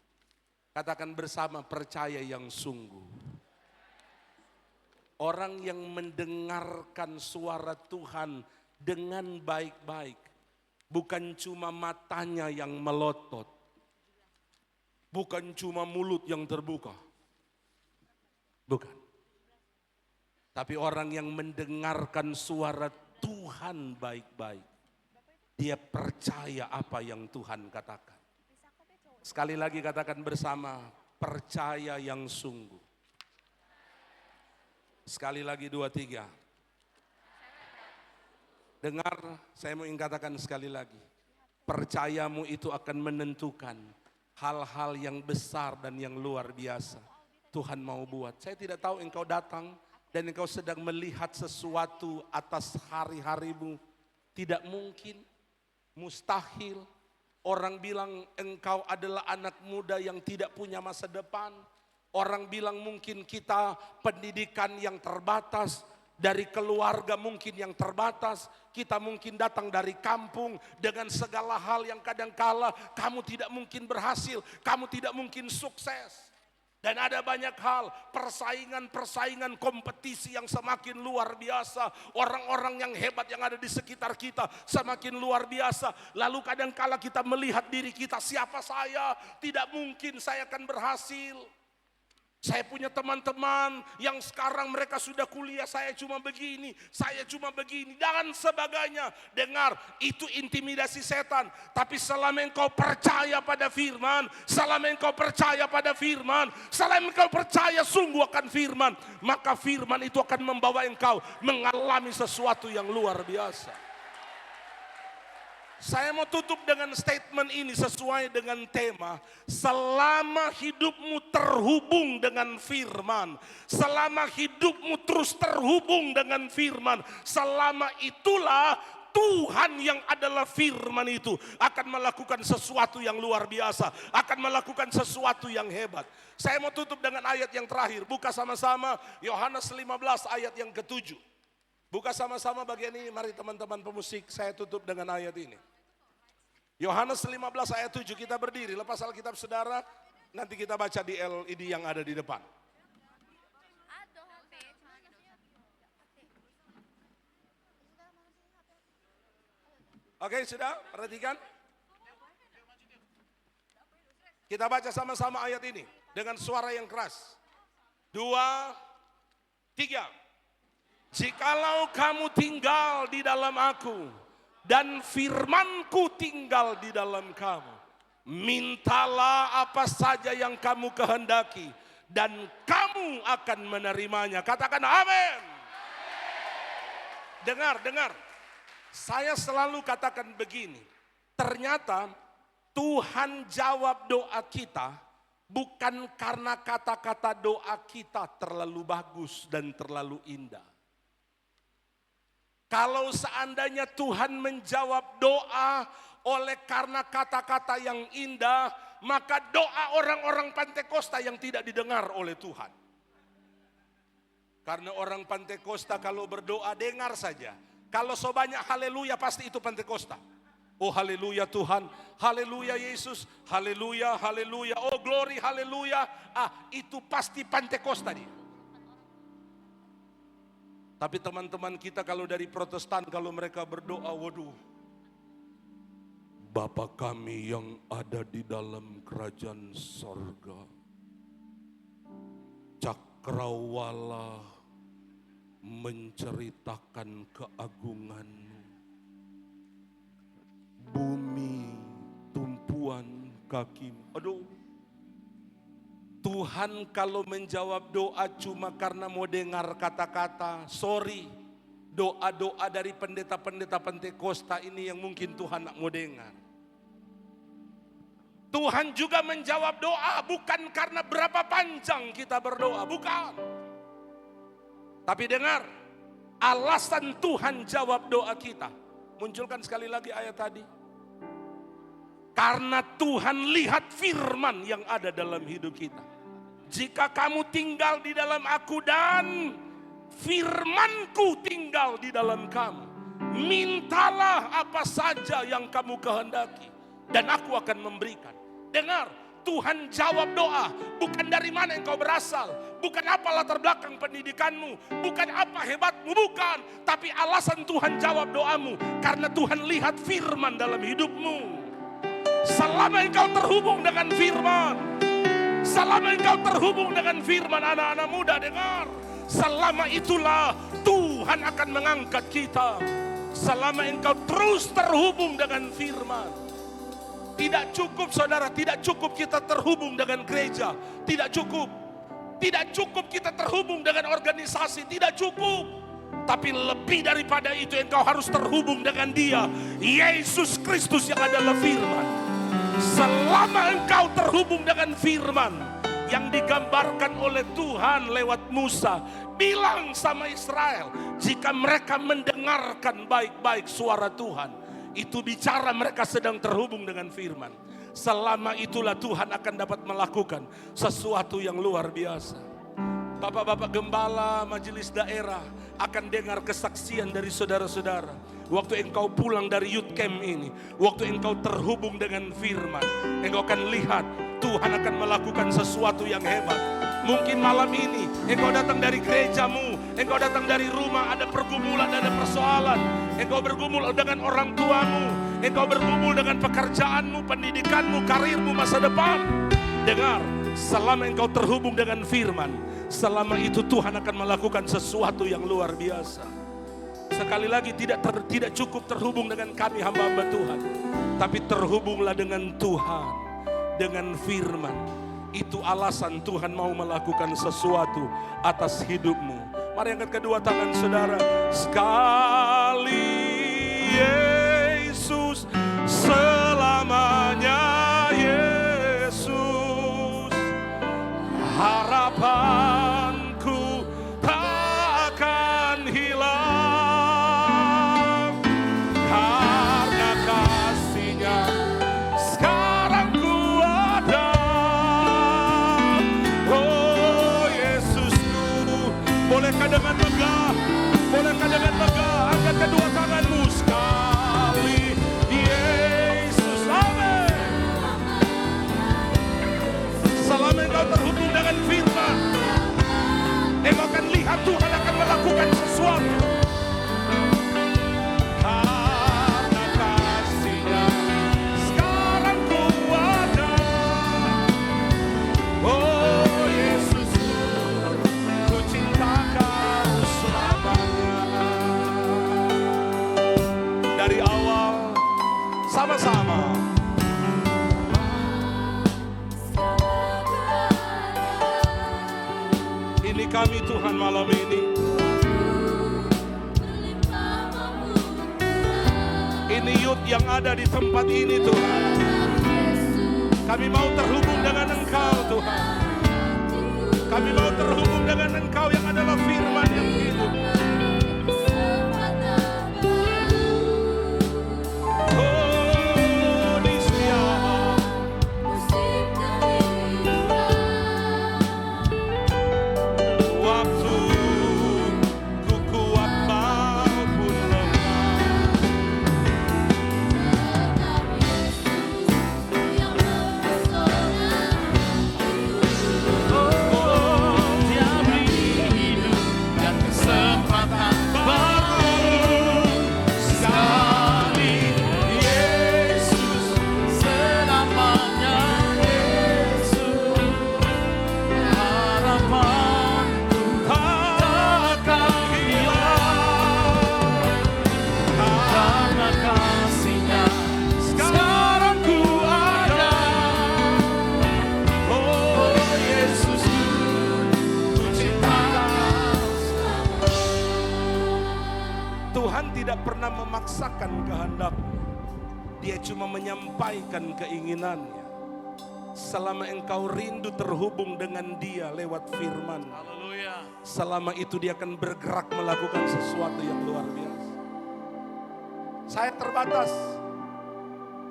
Katakan bersama, percaya yang sungguh. Orang yang mendengarkan suara Tuhan dengan baik-baik. Bukan cuma matanya yang melotot. Bukan cuma mulut yang terbuka. Bukan. Tapi orang yang mendengarkan suara Tuhan baik-baik. Dia percaya apa yang Tuhan katakan. Sekali lagi katakan bersama, percaya yang sungguh. Sekali lagi 2, 3. Dengar, saya mau ingin katakan sekali lagi. Percayamu itu akan menentukan hal-hal yang besar dan yang luar biasa. Tuhan mau buat. Saya tidak tahu engkau datang dan engkau sedang melihat sesuatu atas hari-harimu. Tidak mungkin, mustahil. Orang bilang engkau adalah anak muda yang tidak punya masa depan. Orang bilang mungkin kita pendidikan yang terbatas, dari keluarga mungkin yang terbatas, kita mungkin datang dari kampung dengan segala hal yang kadangkala kamu tidak mungkin berhasil, kamu tidak mungkin sukses. Dan ada banyak hal, persaingan-persaingan kompetisi yang semakin luar biasa. Orang-orang yang hebat yang ada di sekitar kita semakin luar biasa. Lalu kadangkala kita melihat diri kita, siapa saya? Tidak mungkin saya akan berhasil. Saya punya teman-teman yang sekarang mereka sudah kuliah, saya cuma begini, dan sebagainya. Dengar, itu intimidasi setan. Tapi selama engkau percaya pada firman, selama engkau percaya sungguh akan firman, maka firman itu akan membawa engkau mengalami sesuatu yang luar biasa. Saya mau tutup dengan statement ini sesuai dengan tema. Selama hidupmu terhubung dengan firman, selama hidupmu terus terhubung dengan firman, selama itulah Tuhan yang adalah firman itu akan melakukan sesuatu yang luar biasa, akan melakukan sesuatu yang hebat. Saya mau tutup dengan ayat yang terakhir. Buka sama-sama Yohanes 15 ayat yang ke-7. Buka sama-sama bagian ini, mari teman-teman pemusik, saya tutup dengan ayat ini. Yohanes 15 ayat 7, kita berdiri, lepas Alkitab saudara, nanti kita baca di LED yang ada di depan. Oke, sudah, perhatikan. Kita baca sama-sama ayat ini dengan suara yang keras. 2, 3. Jikalau kamu tinggal di dalam aku dan firmanku tinggal di dalam kamu, mintalah apa saja yang kamu kehendaki dan kamu akan menerimanya. Katakan amin. Dengar. Saya selalu katakan begini. Ternyata Tuhan jawab doa kita bukan karena kata-kata doa kita terlalu bagus dan terlalu indah. Kalau seandainya Tuhan menjawab doa oleh karena kata-kata yang indah, maka doa orang-orang Pantekosta yang tidak didengar oleh Tuhan. Karena orang Pantekosta kalau berdoa dengar saja. Kalau so banyak haleluya pasti itu Pantekosta. Oh haleluya Tuhan, haleluya Yesus, haleluya, haleluya, oh glory, haleluya. Itu pasti Pantekosta dia. Tapi teman-teman kita kalau dari Protestan, kalau mereka berdoa, waduh, Bapa kami yang ada di dalam kerajaan sorga, cakrawala menceritakan keagungan-Mu, bumi tumpuan kaki-Mu. Aduh, Tuhan kalau menjawab doa cuma karena mau dengar kata-kata, sorry, doa-doa dari pendeta-pendeta Pantekosta ini yang mungkin Tuhan tak mau dengar. Tuhan juga menjawab doa bukan karena berapa panjang kita berdoa, bukan. Tapi dengar, alasan Tuhan jawab doa kita. Munculkan sekali lagi ayat tadi. Karena Tuhan lihat firman yang ada dalam hidup kita. Jika kamu tinggal di dalam aku dan firmanku tinggal di dalam kamu, mintalah apa saja yang kamu kehendaki dan aku akan memberikan. Dengar, Tuhan jawab doa. Bukan dari mana engkau berasal, bukan apa latar belakang pendidikanmu, bukan apa hebatmu, bukan. Tapi alasan Tuhan jawab doamu karena Tuhan lihat firman dalam hidupmu. Selama engkau terhubung dengan firman, selama engkau terhubung dengan firman, anak-anak muda dengar. Selama itulah Tuhan akan mengangkat kita. Selama engkau terus terhubung dengan firman. Tidak cukup saudara, tidak cukup kita terhubung dengan gereja. Tidak cukup. Tidak cukup kita terhubung dengan organisasi, tidak cukup. Tapi lebih daripada itu engkau harus terhubung dengan Dia, Yesus Kristus yang adalah firman. Selama engkau terhubung dengan firman yang digambarkan oleh Tuhan lewat Musa, bilang sama Israel, jika mereka mendengarkan baik-baik suara Tuhan, itu bicara mereka sedang terhubung dengan firman. Selama itulah Tuhan akan dapat melakukan sesuatu yang luar biasa. Bapak-bapak gembala, majelis daerah akan dengar kesaksian dari saudara-saudara. Waktu engkau pulang dari youth camp ini, waktu engkau terhubung dengan firman, engkau akan lihat Tuhan akan melakukan sesuatu yang hebat. Mungkin malam ini engkau datang dari gerejamu, engkau datang dari rumah, ada pergumulan, ada persoalan. Engkau bergumul dengan orang tuamu, engkau bergumul dengan pekerjaanmu, pendidikanmu, karirmu, masa depan. Dengar, selama engkau terhubung dengan firman, selama itu Tuhan akan melakukan sesuatu yang luar biasa. Sekali lagi tidak cukup terhubung dengan kami hamba-hamba Tuhan, tapi terhubunglah dengan Tuhan, dengan firman. Itu alasan Tuhan mau melakukan sesuatu atas hidupmu. Mari angkat kedua tangan saudara. Sekali Yesus, selamanya Yesus. Harapanku takkan hilang karena kasih-Nya. Sekarang ku ada. Oh Yesusku, bolehkah dengan megah, bolehkah dengan megah angkat kedua tanganmu sekali Yesus, amin. Selama engkau terhubung dengan firman, engkau akan lihat Tuhan akan melakukan sesuatu. Karena kasih-Nya sekarang ku ada. Oh Yesusku, ku cinta Kau selamanya. Dari awal sama-sama. Ini kami Tuhan malam ini. Ini youth yang ada di tempat ini Tuhan. Kami mau terhubung dengan Engkau Tuhan. Kami mau terhubung dengan Engkau yang adalah firman yang hidup. Oh niscaya waktu ku kuat maupun lemah, Dia beri hidup dan kesempatan baru. Sekali Yesus, selamanya Yesus. Harapanku takkan hilang karena kasih-Nya sekarang ku ada. Oh Yesusku, ku cinta Kau. Tuhan tidak pernah memaksakan kehendakmu. Dia cuma menyampaikan keinginannya. Selama engkau rindu terhubung dengan Dia lewat firman, Haleluya. selama itu Dia akan bergerak melakukan sesuatu yang luar biasa. Saya terbatas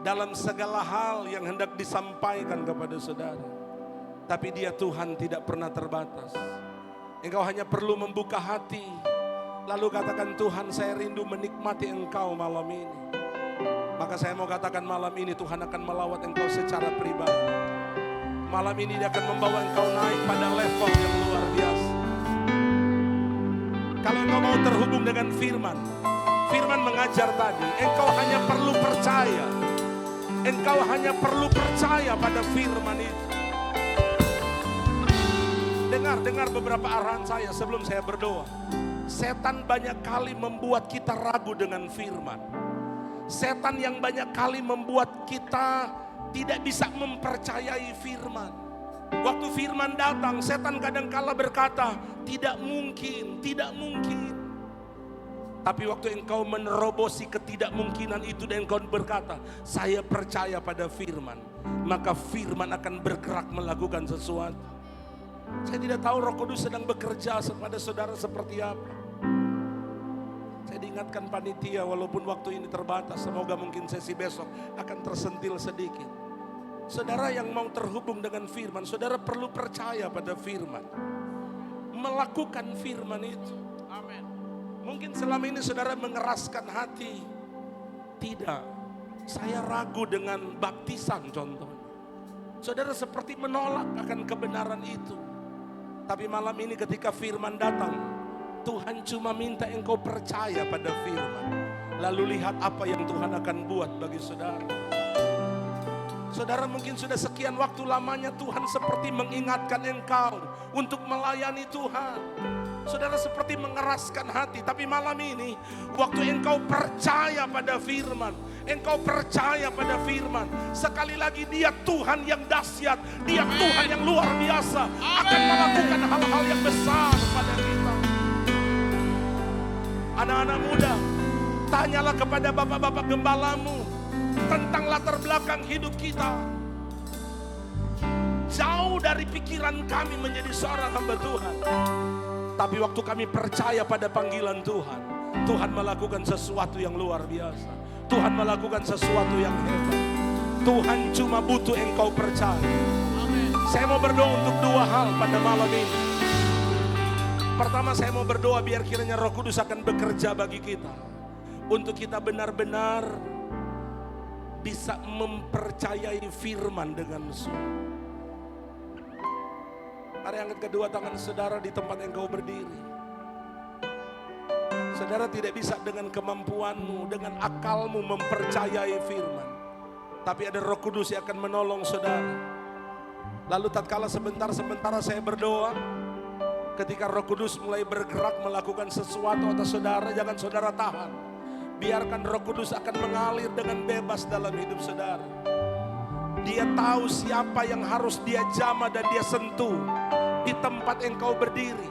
dalam segala hal yang hendak disampaikan kepada saudara. Tapi Dia Tuhan tidak pernah terbatas. Engkau hanya perlu membuka hati. Lalu katakan, Tuhan saya rindu menikmati Engkau malam ini. Maka saya mau katakan malam ini Tuhan akan melawat engkau secara pribadi. Malam ini dia akan membawa engkau naik pada level yang luar biasa. Kalau engkau mau terhubung dengan firman, firman mengajar tadi, engkau hanya perlu percaya. Engkau hanya perlu percaya pada firman itu. Dengar beberapa arahan saya sebelum saya berdoa. Setan banyak kali membuat kita ragu dengan firman. Setan yang banyak kali membuat kita tidak bisa mempercayai firman. Waktu firman datang, setan kadang-kala berkata, tidak mungkin, tidak mungkin. Tapi waktu engkau menerobosi ketidakmungkinan itu dan engkau berkata, saya percaya pada firman, maka firman akan bergerak melakukan sesuatu. Saya tidak tahu Roh Kudus sedang bekerja kepada saudara seperti apa. Saya diingatkan panitia, walaupun waktu ini terbatas, semoga mungkin sesi besok akan tersentil sedikit. Saudara yang mau terhubung dengan firman, saudara perlu percaya pada firman, melakukan firman itu. Amin. Mungkin selama ini saudara mengeraskan hati. Tidak, saya ragu dengan baptisan contohnya. Saudara seperti menolak akan kebenaran itu. Tapi malam ini ketika firman datang, Tuhan cuma minta engkau percaya pada firman. Lalu lihat apa yang Tuhan akan buat bagi saudara. Saudara mungkin sudah sekian waktu lamanya Tuhan seperti mengingatkan engkau untuk melayani Tuhan. Saudara seperti mengeraskan hati, tapi malam ini waktu engkau percaya pada firman, engkau percaya pada firman, sekali lagi dia Tuhan yang dahsyat, dia Tuhan yang luar biasa, akan melakukan hal-hal yang besar pada kita. Anak-anak muda, tanyalah kepada bapak-bapak gembalamu tentang latar belakang hidup kita. Jauh dari pikiran kami menjadi seorang hamba Tuhan. Tapi waktu kami percaya pada panggilan Tuhan, Tuhan melakukan sesuatu yang luar biasa. Tuhan melakukan sesuatu yang hebat. Tuhan cuma butuh engkau percaya. Saya mau berdoa untuk dua hal pada malam ini. Pertama, saya mau berdoa biar kiranya Roh Kudus akan bekerja bagi kita, untuk kita benar-benar bisa mempercayai firman dengan sungguh. Mari angkat kedua tangan saudara di tempat engkau berdiri. Saudara tidak bisa dengan kemampuanmu, dengan akalmu mempercayai firman. Tapi ada Roh Kudus yang akan menolong saudara. Lalu tatkala sebentar-sebentar saya berdoa, ketika Roh Kudus mulai bergerak melakukan sesuatu atas saudara, jangan saudara tahan. Biarkan Roh Kudus akan mengalir dengan bebas dalam hidup saudara. Dia tahu siapa yang harus dia jamah dan dia sentuh di tempat engkau berdiri.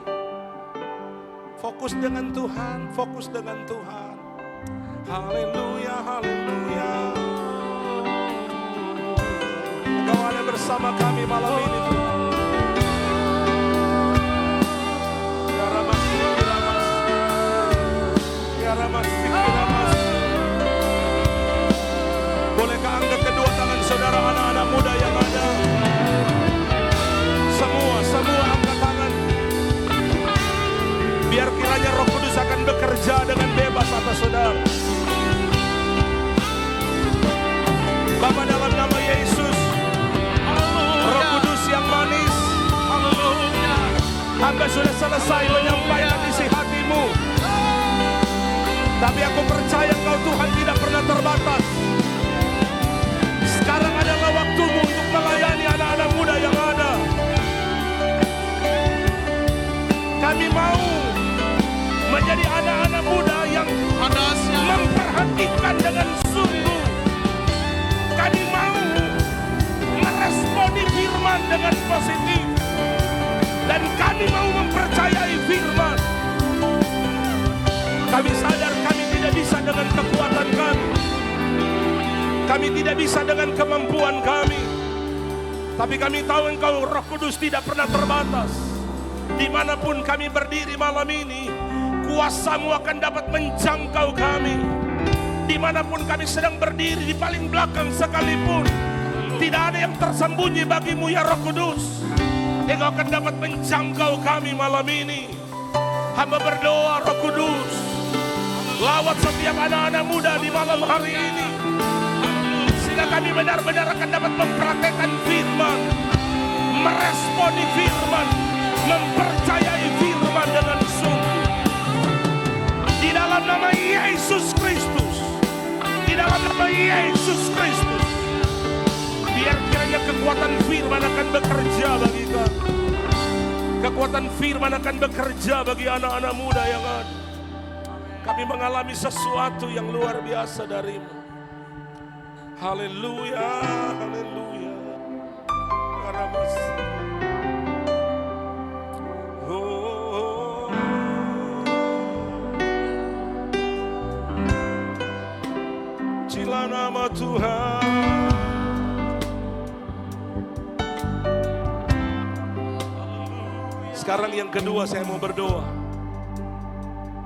Fokus dengan Tuhan, fokus dengan Tuhan. Haleluya, haleluya. Engkau ada bersama kami malam ini Tuhan. Ya Ramas, ya Ramas, ya Ramas. Bolehkah angkat kedua tangan saudara, anak-anak muda yang ada? Semua angkat tangan. Biar kiranya Roh Kudus akan bekerja dengan bebas atas saudara. Bapa, dalam nama Yesus, Roh Kudus yang manis, hamba sudah selesai menyampaikan isi hatimu. Tapi aku percaya Engkau Tuhan tidak pernah terbatas. Sekarang adalah waktumu untuk melayani anak-anak muda yang ada. Kami mau menjadi anak-anak muda yang memperhatikan dengan sungguh. Kami mau meresponi firman dengan positif. Dan kami mau mempercayai firman. Kami sadar kami tidak bisa dengan kekuatan kami. Kami tidak bisa dengan kemampuan kami. Tapi kami tahu Engkau Roh Kudus tidak pernah terbatas. Dimanapun kami berdiri malam ini, kuasa-Mu akan dapat menjangkau kami. Dimanapun kami sedang berdiri di paling belakang sekalipun, tidak ada yang tersembunyi bagi-Mu ya Roh Kudus. Engkau akan dapat menjangkau kami malam ini. Hamba berdoa Roh Kudus, lawat setiap anak-anak muda di malam hari ini. Sehingga kami benar-benar akan dapat mempraktekkan firman. meresponi firman, mempercayai firman dengan sungguh. Di dalam nama Yesus Kristus, di dalam nama Yesus Kristus, biar kiranya kekuatan firman akan bekerja bagi kami. Kekuatan firman akan bekerja bagi anak-anak muda yang ada. Kami mengalami sesuatu yang luar biasa darimu. Haleluya, haleluya. Oh. Cila nama Tuhan. Sekarang yang kedua saya mau berdoa.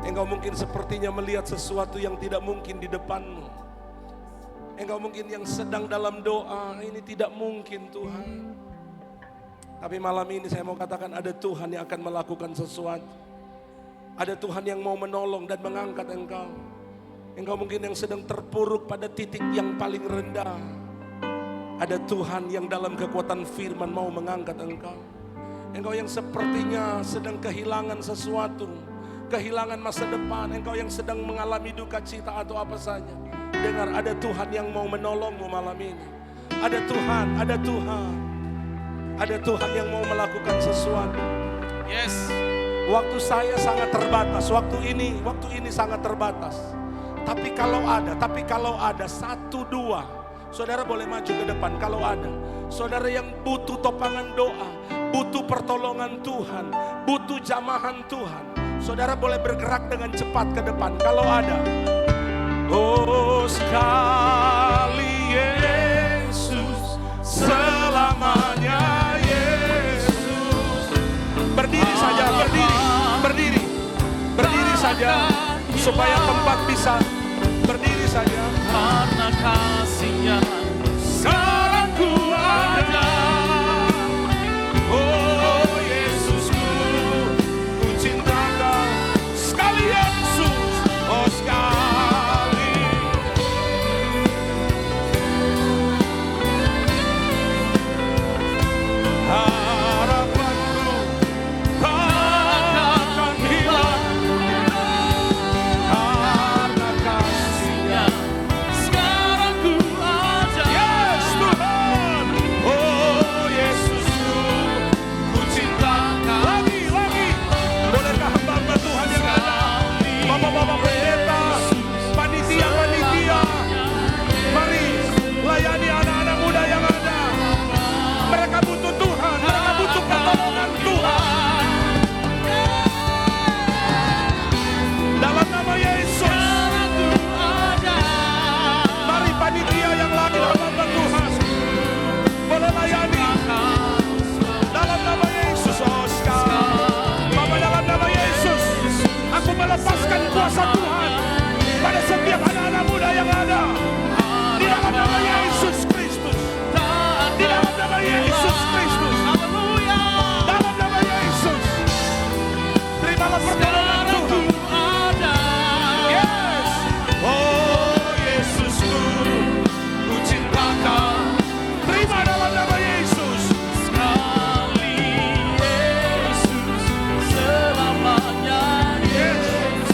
Engkau mungkin sepertinya melihat sesuatu yang tidak mungkin di depanmu. Engkau mungkin yang sedang dalam doa, ini tidak mungkin Tuhan. Tapi malam ini saya mau katakan ada Tuhan yang akan melakukan sesuatu. Ada Tuhan yang mau menolong dan mengangkat engkau. Engkau mungkin yang sedang terpuruk pada titik yang paling rendah. Ada Tuhan yang dalam kekuatan firman mau mengangkat engkau. Engkau yang sepertinya sedang kehilangan sesuatu, kehilangan masa depan, engkau yang sedang mengalami duka cita atau apa saja. Dengar, ada Tuhan yang mau menolongmu malam ini. Ada Tuhan, ada Tuhan. Ada Tuhan yang mau melakukan sesuatu. Yes. Waktu saya sangat terbatas, waktu ini sangat terbatas. Tapi kalau ada satu dua, saudara boleh maju ke depan kalau ada. Saudara yang butuh topangan doa, butuh pertolongan Tuhan, butuh jamahan Tuhan, saudara boleh bergerak dengan cepat ke depan kalau ada. Oh sekali Yesus, selamanya Yesus. Berdiri saja, berdiri saja, supaya tempat bisa berdiri saja. Karena kasih-Nya sekarang ku ada. Oh Yesusku, ku cinta Kau sekali Yesus, oh sekali. Harapanku takkan hilang karena kasih-Nya Sekarang ku ada. Yes Tuhan, oh Yesusku, ku cinta Kau. Lagi, bolehkah hamba Tuhan yang ada, bapak-bapak pendeta, panitia, mari layani anak-anak muda yang ada. Mereka butuh Tuhan, mereka butuh pertolongan Tuhan. Dalam nama Yesus, mari panitia yang lagi hamba Tuhan, boleh layani. Dalam nama Yesus, oh sekarang, Bapa, dalam nama Yesus, aku melepaskan kuasa Tuhan pada setiap anak-anak muda yang ada. Di dalam nama Yesus Kristus, di dalam nama Yesus Kristus, dalam nama Yesus, terimalah pertolongan Tuhan. Yes, oh Yesusku, ku cinta Kau. Terima dalam nama Yesus. Sekali Yesus, selamanya Yesus.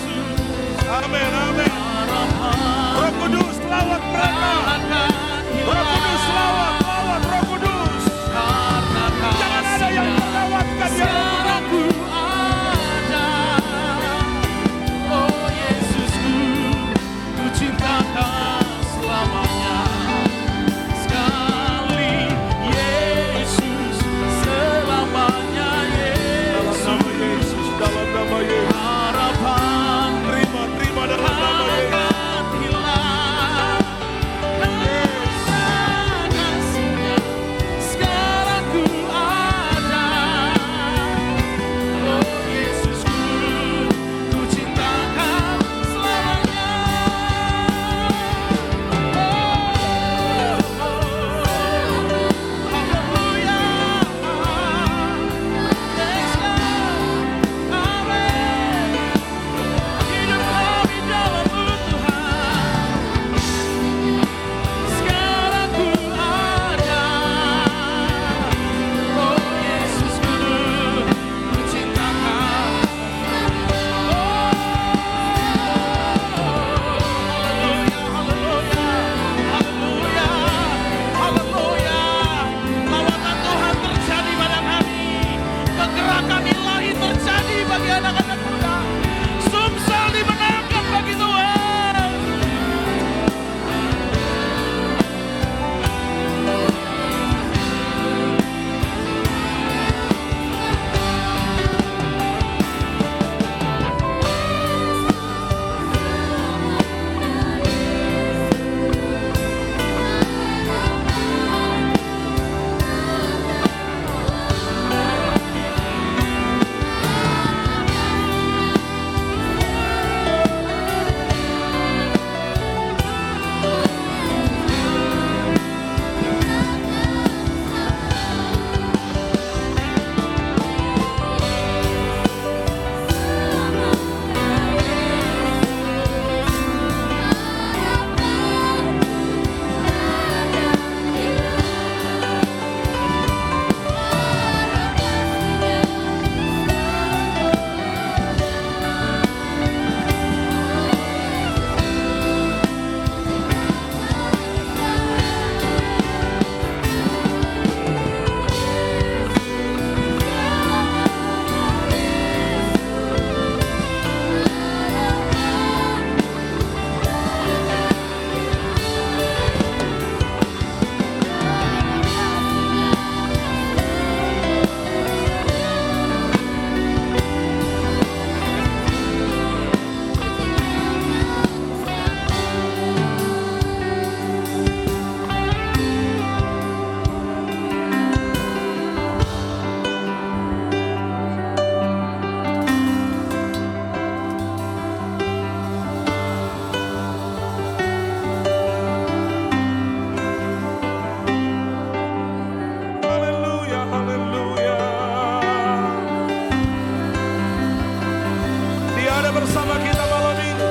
yang ada bersama kita malam ini,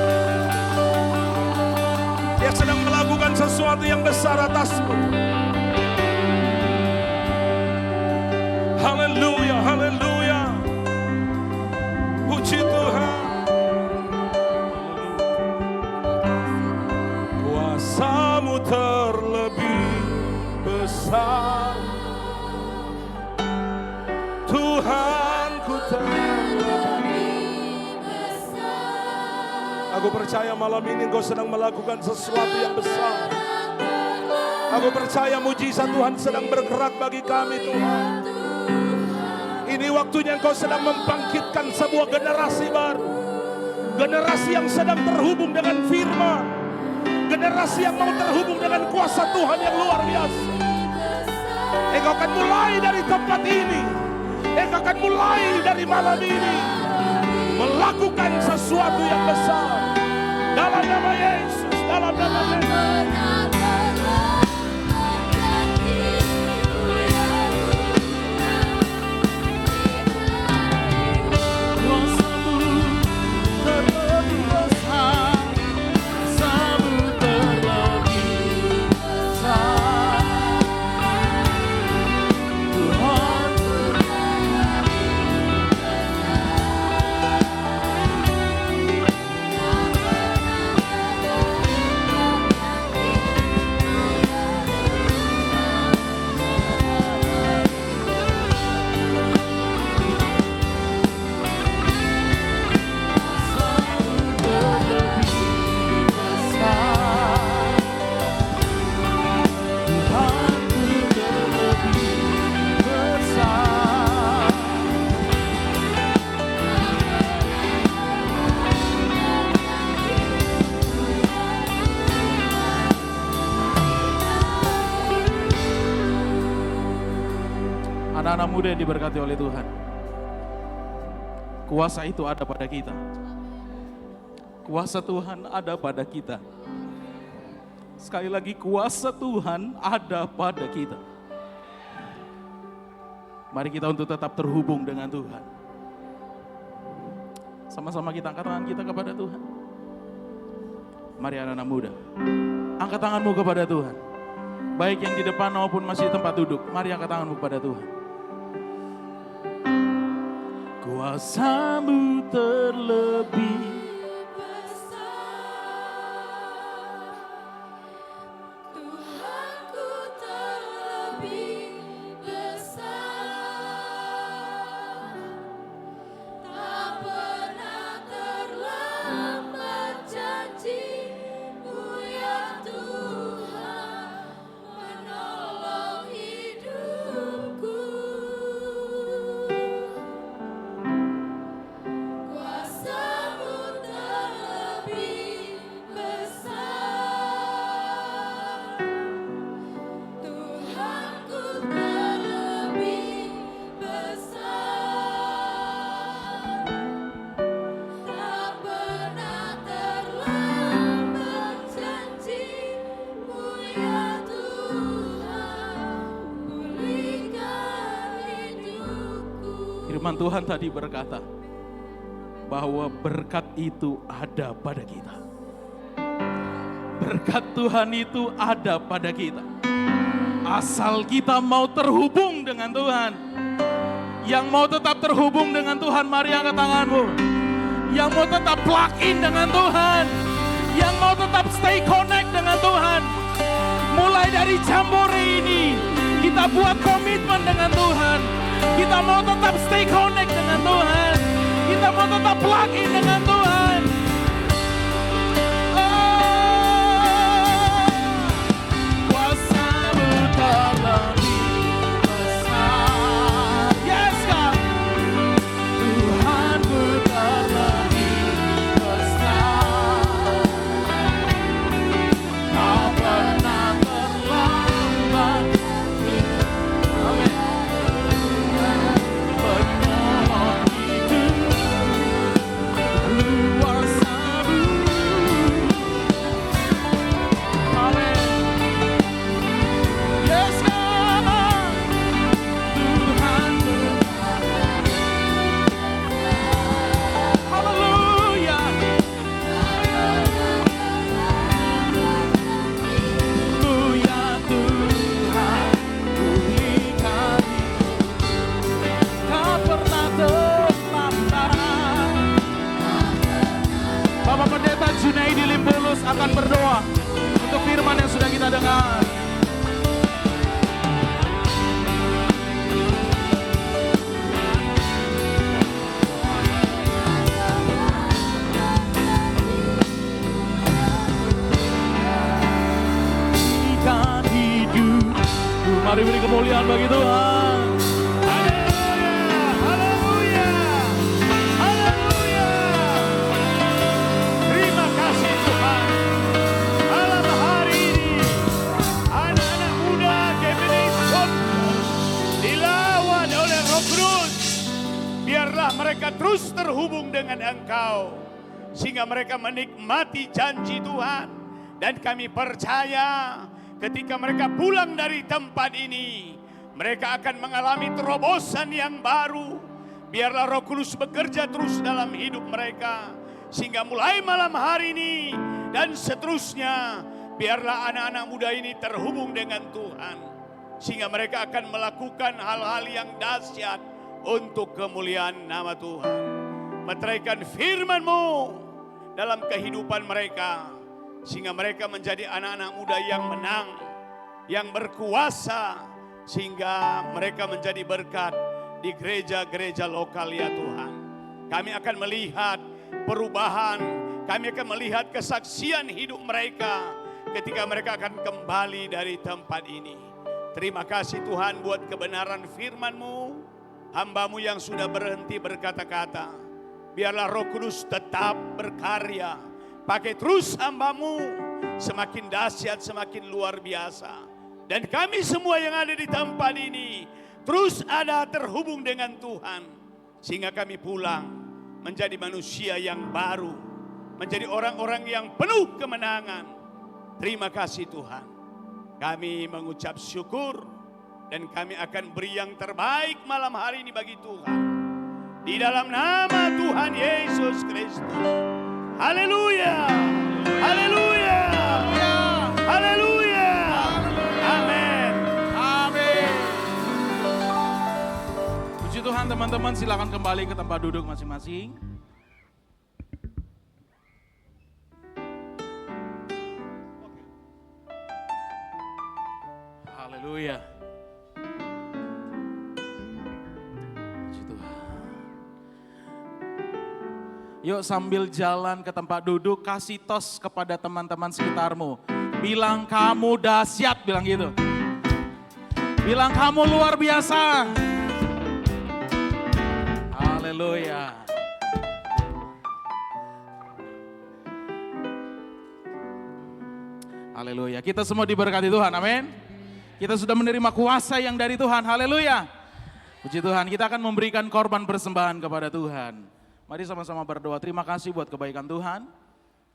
yang sedang melakukan sesuatu yang besar atasmu. Haleluya, haleluya. Puji Tuhan. Kuasa-Mu terlebih besar, Tuhanku terlebih besar. Aku percaya malam ini Engkau sedang melakukan sesuatu yang besar. Aku percaya mujizat Tuhan sedang bergerak bagi kami, Tuhan. Ini waktunya Engkau sedang membangkitkan sebuah generasi baru. Generasi yang sedang terhubung dengan firman. Generasi yang mau terhubung dengan kuasa Tuhan yang luar biasa. Engkau akan mulai dari tempat ini. Engkau akan mulai dari malam ini melakukan sesuatu yang besar. Dalam nama Yesus, dalam nama Yesus. Anak-anak muda yang diberkati oleh Tuhan, kuasa itu ada pada kita. Kuasa Tuhan ada pada kita. Sekali lagi, kuasa Tuhan ada pada kita. Mari kita untuk tetap terhubung dengan Tuhan. Sama-sama kita angkat tangan kita kepada Tuhan. Mari anak-anak muda, angkat tanganmu kepada Tuhan. Baik yang di depan maupun masih tempat duduk, mari angkat tanganmu kepada Tuhan. Kuasa-Mu terlebih besar, Tuhanku terlebih besar. Tak pernah terlambat janji-Mu ya Tuhan, menolong hidupku. Kuasa-Mu terlebih besar, Tuhanku terlebih besar. Tak pernah terlambat janji-Mu ya Tuhan, pulihkan hidupku. Firman Tuhan tadi berkata bahwa berkat itu ada pada kita. Berkat Tuhan itu ada pada kita. Asal kita mau terhubung dengan Tuhan. Yang mau tetap terhubung dengan Tuhan, mari angkat tanganmu. Yang mau tetap plug in dengan Tuhan. Yang mau tetap stay connect dengan Tuhan. Mulai dari Jambore ini, kita buat komitmen dengan Tuhan. Kita mau tetap stay connect dengan Tuhan. Kita mau tetap plug in dengan Tuhan. Kuasa-Mu terlebih besar. Yes, God. Tuhanku terlebih besar. Tak pernah terlambat. Amin. Penolong hidup. Junaidi Limbulus akan berdoa untuk firman yang sudah kita dengar. Ikan hidup, mari beri kemuliaan bagi Tuhan. Haleluya, haleluya, haleluya. Terima kasih Tuhan. Malam hari ini anak-anak muda Gemination dilawan oleh Roh Kudus. Biarlah mereka terus terhubung dengan Engkau sehingga mereka menikmati janji Tuhan. Dan kami percaya ketika mereka pulang dari tempat ini, mereka akan mengalami terobosan yang baru. Biarlah Roh Kudus bekerja terus dalam hidup mereka. Sehingga mulai malam hari ini dan seterusnya, biarlah anak-anak muda ini terhubung dengan Tuhan. Sehingga mereka akan melakukan hal-hal yang dahsyat untuk kemuliaan nama Tuhan. Meteraikan firman-Mu dalam kehidupan mereka. Sehingga mereka menjadi anak-anak muda yang menang, yang berkuasa, sehingga mereka menjadi berkat di gereja-gereja lokal ya Tuhan. Kami akan melihat perubahan, kami akan melihat kesaksian hidup mereka ketika mereka akan kembali dari tempat ini. Terima kasih Tuhan buat kebenaran firman-Mu, hamba-Mu yang sudah berhenti berkata-kata. Biarlah Roh Kudus tetap berkarya. Pakai terus hamba-Mu, semakin dahsyat, semakin luar biasa. Dan kami semua yang ada di tempat ini, terus ada terhubung dengan Tuhan. Sehingga kami pulang menjadi manusia yang baru. Menjadi orang-orang yang penuh kemenangan. Terima kasih Tuhan. Kami mengucap syukur. Dan kami akan beri yang terbaik malam hari ini bagi Tuhan. Di dalam nama Tuhan Yesus Kristus. Haleluya, haleluya, haleluya, amin, amin. Puji Tuhan teman-teman, silakan kembali ke tempat duduk masing-masing. Haleluya. Yuk sambil jalan ke tempat duduk, kasih tos kepada teman-teman sekitarmu. Bilang kamu dahsyat, bilang gitu. Bilang kamu luar biasa. Haleluya. Haleluya. Kita semua diberkati Tuhan, amin. Kita sudah menerima kuasa yang dari Tuhan, haleluya. Puji Tuhan, kita akan memberikan korban persembahan kepada Tuhan. Mari sama-sama berdoa. Terima kasih buat kebaikan Tuhan.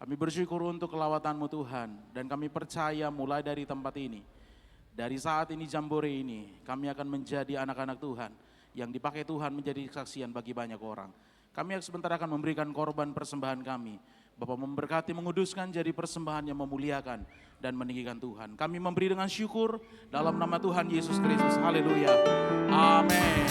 Kami bersyukur untuk kelawatan-Mu Tuhan. Dan kami percaya mulai dari tempat ini, dari saat ini jambore ini, kami akan menjadi anak-anak Tuhan yang dipakai Tuhan menjadi kesaksian bagi banyak orang. Kami sebentar akan memberikan korban persembahan kami. Bapak memberkati, menguduskan jadi persembahan yang memuliakan dan meninggikan Tuhan. Kami memberi dengan syukur dalam nama Tuhan Yesus Kristus. Haleluya. Amin.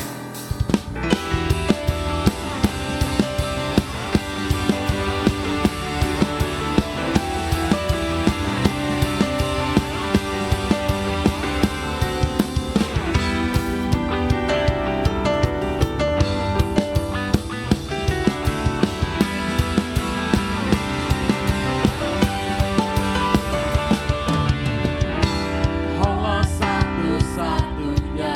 Allah satu-satunya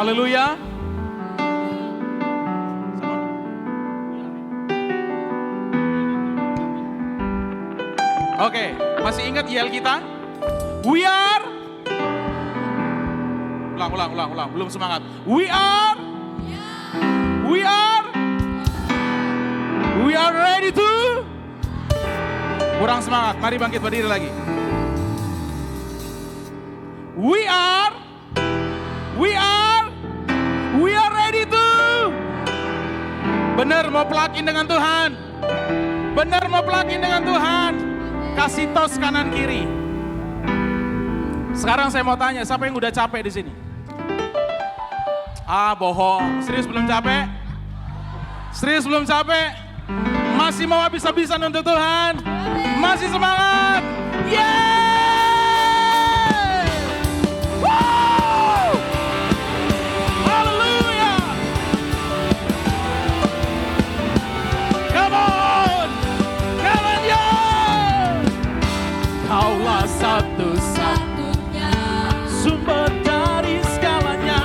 Haleluya. Oke, masih ingat yel kita? We are. Ulang. Belum semangat. We are ready to. Kurang semangat. Mari bangkit berdiri lagi. We are ready to. Benar mau plug in dengan Tuhan. Kasih tos kanan kiri. Sekarang saya mau tanya, siapa yang udah capek di sini? Bohong. Serius belum capek? Masih mau habis-habisan untuk Tuhan? Masih semangat? Yeay! Woo! Haleluya! Come on, yo! Kaulah satu-satunya Sumber dari segalanya.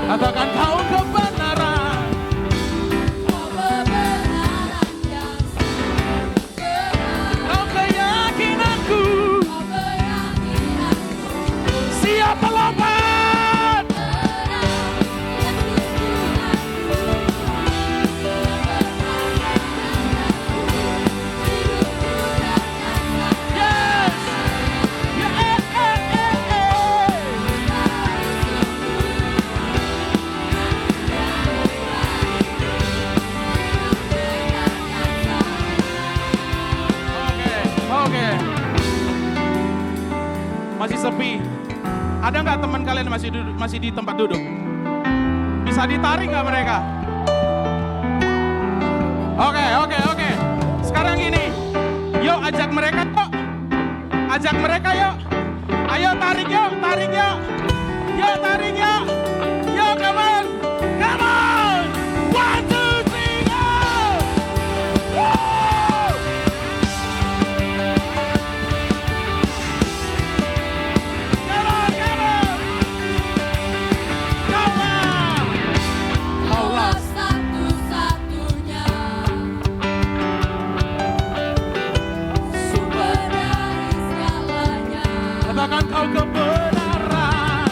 Katakan kau kebenaran. Kau keyakinanku. Siap melompat. Yes. Oke. Masih sepi. Ada nggak teman kalian masih di tempat duduk? Bisa ditarik nggak mereka? Oke. Sekarang gini, yuk ajak mereka yuk. Ayo tarik yuk. Yuk tarik yuk. Yuk come on. 1, 2, 3 go. Woo! Come on. Kaulah satu-satunya sumber dari segalanya. Katakan kau kebenaran.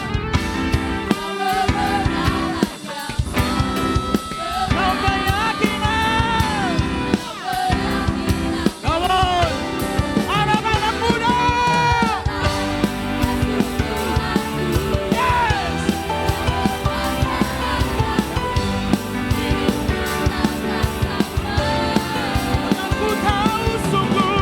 Kau keyakinan. Come on. Anak-anak muda. Yes. Aku tahu sungguh.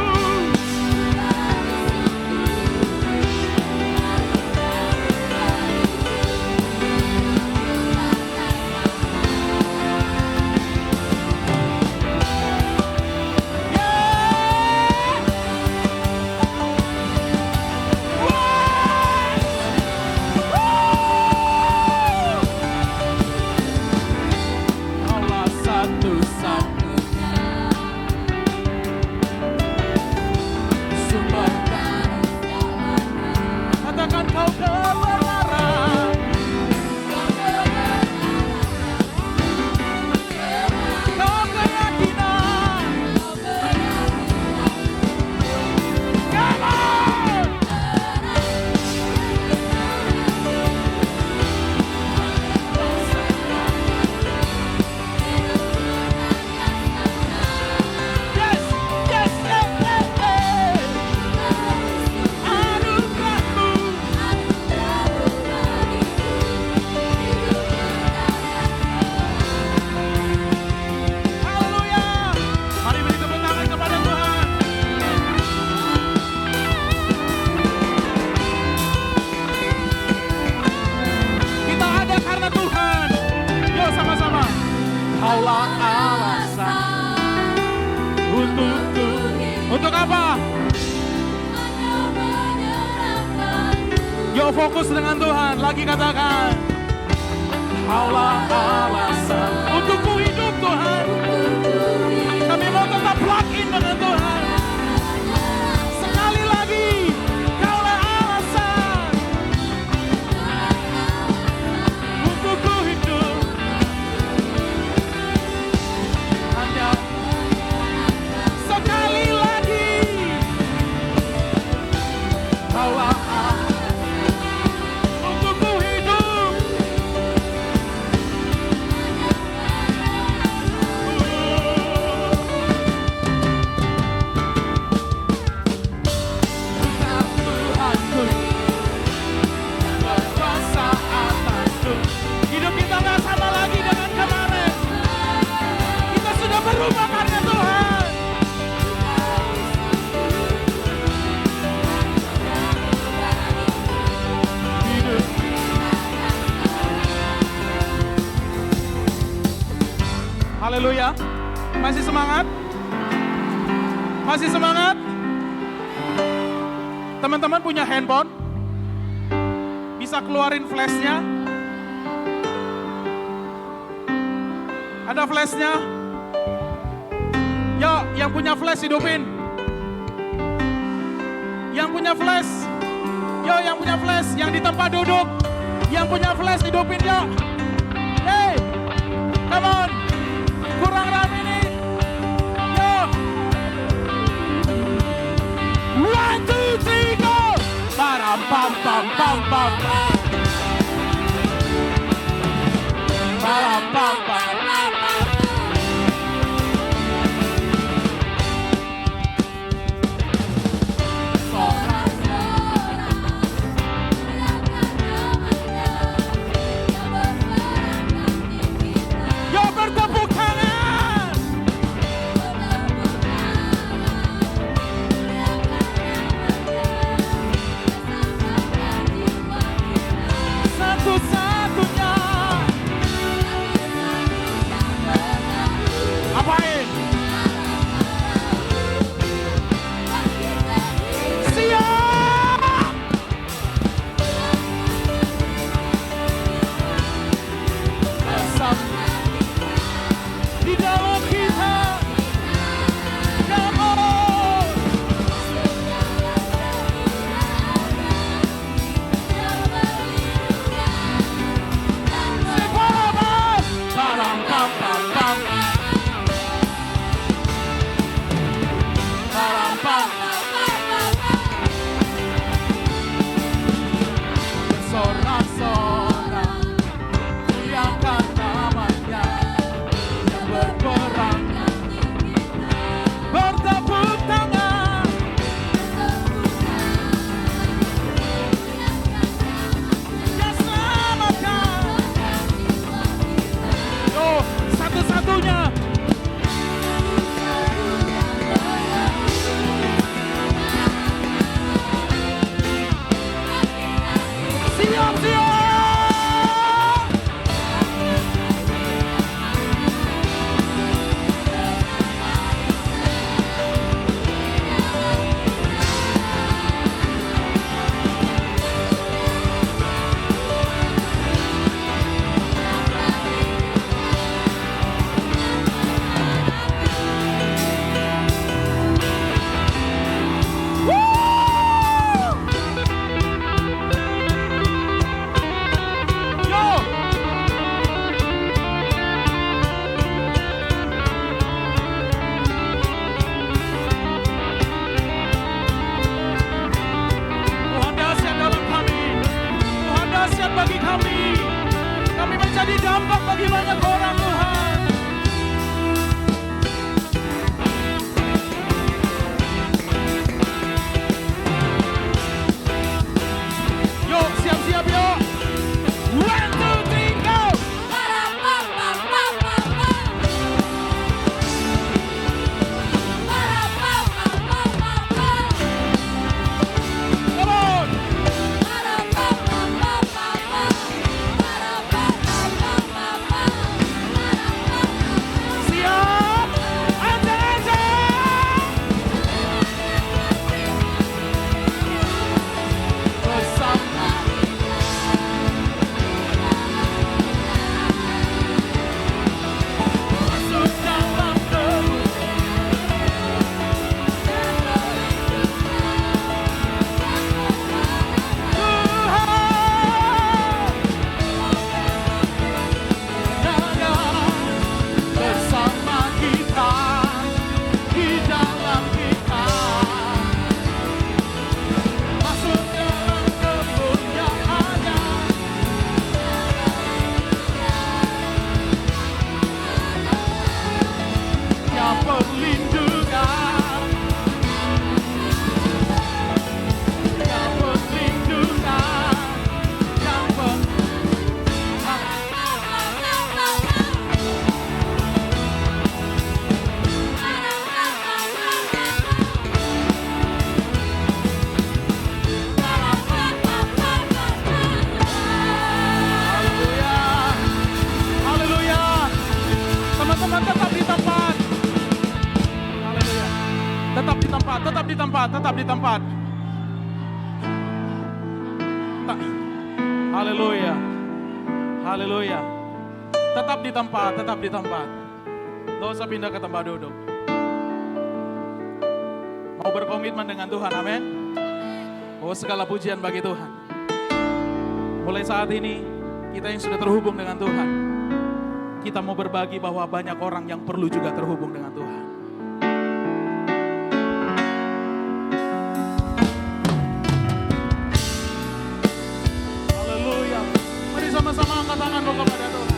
Kaulah satu-satunya sumber dari segalanya. Katakan kau kebenaran. Kau keyakinan. Come on. Yes. Anugerahmu. Haleluya. Mari beri tepuk tangan kepada Tuhan. Kita ada karena Tuhan. Yuk sama-sama. Kaulah alasan Untukku. Untuk apa? Yuk fokus dengan Tuhan. Lagi katakan. Kaulah alasan Untukku hidup Tuhan. Kami mau tetap plug in dengan Tuhan. Sekali lagi. Kaulah alasan. Untukku hidup. Hanya Haleluya. Masih semangat? Masih semangat? Teman-teman punya handphone? Bisa keluarin flashnya? Ada flashnya? Yo, yang punya flash hidupin. Yang punya flash. Yo, yang punya flash, yang di tempat duduk. Yang punya flash hidupin, yo. Hey, come on. Kurang rame nih. Yo. 1, 2, 3, go. Param pam pam pam pam. Param pam pam. Yo, bertepuk tangan. Satu-satunya. tempat, tetap di tempat. Haleluya. Haleluya. Tetap di tempat, tetap di tempat. Tidak usah pindah ke tempat duduk. Mau berkomitmen dengan Tuhan, amin. Oh, segala pujian bagi Tuhan. Mulai saat ini, kita yang sudah terhubung dengan Tuhan, kita mau berbagi bahwa banyak orang yang perlu juga terhubung dengan Tuhan. Haleluya. Mari sama-sama angkat tangan kepada Tuhan.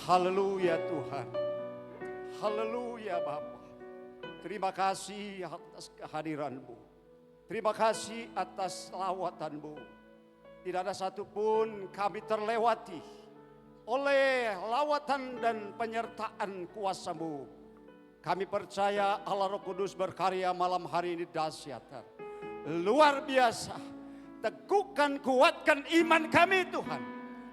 Haleluya Tuhan. Haleluya Bapa. Terima kasih atas kehadiran-Mu. Terima kasih atas lawatan-Mu. Tidak ada satupun kami terlewati oleh lawatan dan penyertaan kuasa-Mu. Kami percaya Allah Roh Kudus berkarya malam hari ini dahsyat. Luar biasa. Teguhkan, kuatkan iman kami Tuhan.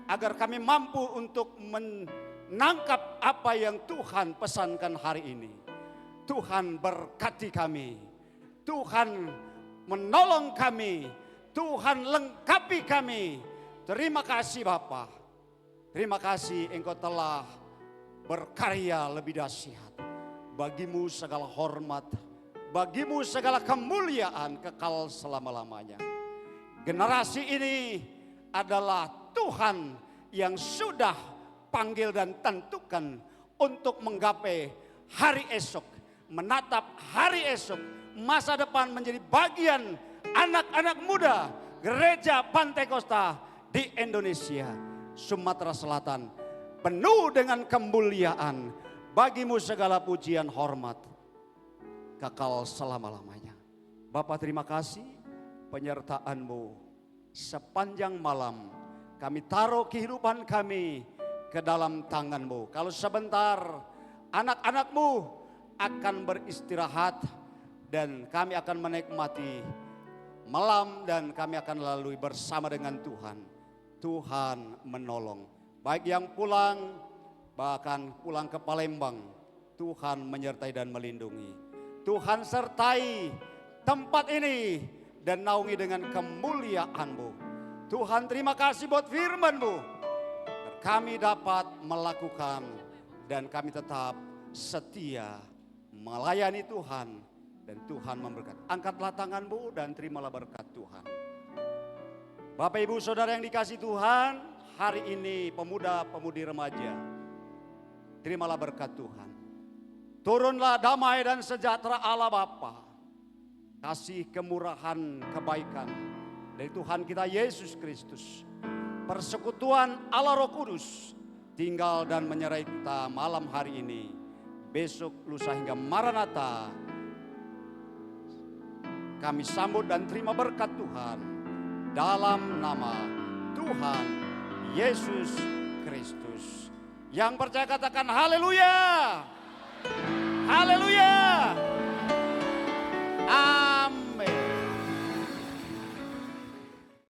Agar kami mampu untuk menangkap apa yang Tuhan pesankan hari ini. Tuhan berkati kami. Tuhan menolong kami. Tuhan lengkapi kami. Terima kasih Bapa. Terima kasih Engkau telah berkarya lebih dahsyat. Bagimu segala hormat. Bagimu segala kemuliaan kekal selama-lamanya. Generasi ini adalah Tuhan yang sudah panggil dan tentukan untuk menggapai hari esok, menatap hari esok, masa depan menjadi bagian anak-anak muda gereja Pantai Kosta di Indonesia, Sumatera Selatan, penuh dengan kemuliaan. Bagimu segala pujian hormat kekal selama-lamanya. Bapa terima kasih penyertaan-Mu sepanjang malam. Kami taruh kehidupan kami ke dalam tangan-Mu. Kalau sebentar anak-anak-Mu akan beristirahat dan kami akan menikmati malam dan kami akan lalui bersama dengan Tuhan. Tuhan menolong. Baik yang pulang, bahkan pulang ke Palembang, Tuhan menyertai dan melindungi. Tuhan sertai tempat ini dan naungi dengan kemuliaan-Mu. Tuhan terima kasih buat firman-Mu. Kami dapat melakukan dan kami tetap setia melayani Tuhan dan Tuhan memberkati. Angkatlah tangan-Mu dan terimalah berkat Tuhan. Bapak Ibu Saudara yang dikasihi Tuhan, hari ini pemuda-pemudi remaja, terimalah berkat Tuhan. Turunlah damai dan sejahtera Allah Bapa, kasih kemurahan kebaikan dari Tuhan kita Yesus Kristus, persekutuan Allah Roh Kudus tinggal dan menyertai kita malam hari ini, besok, lusa hingga Maranatha. Kami sambut dan terima berkat Tuhan dalam nama Tuhan Yesus Kristus. Yang percaya katakan haleluya. Haleluya.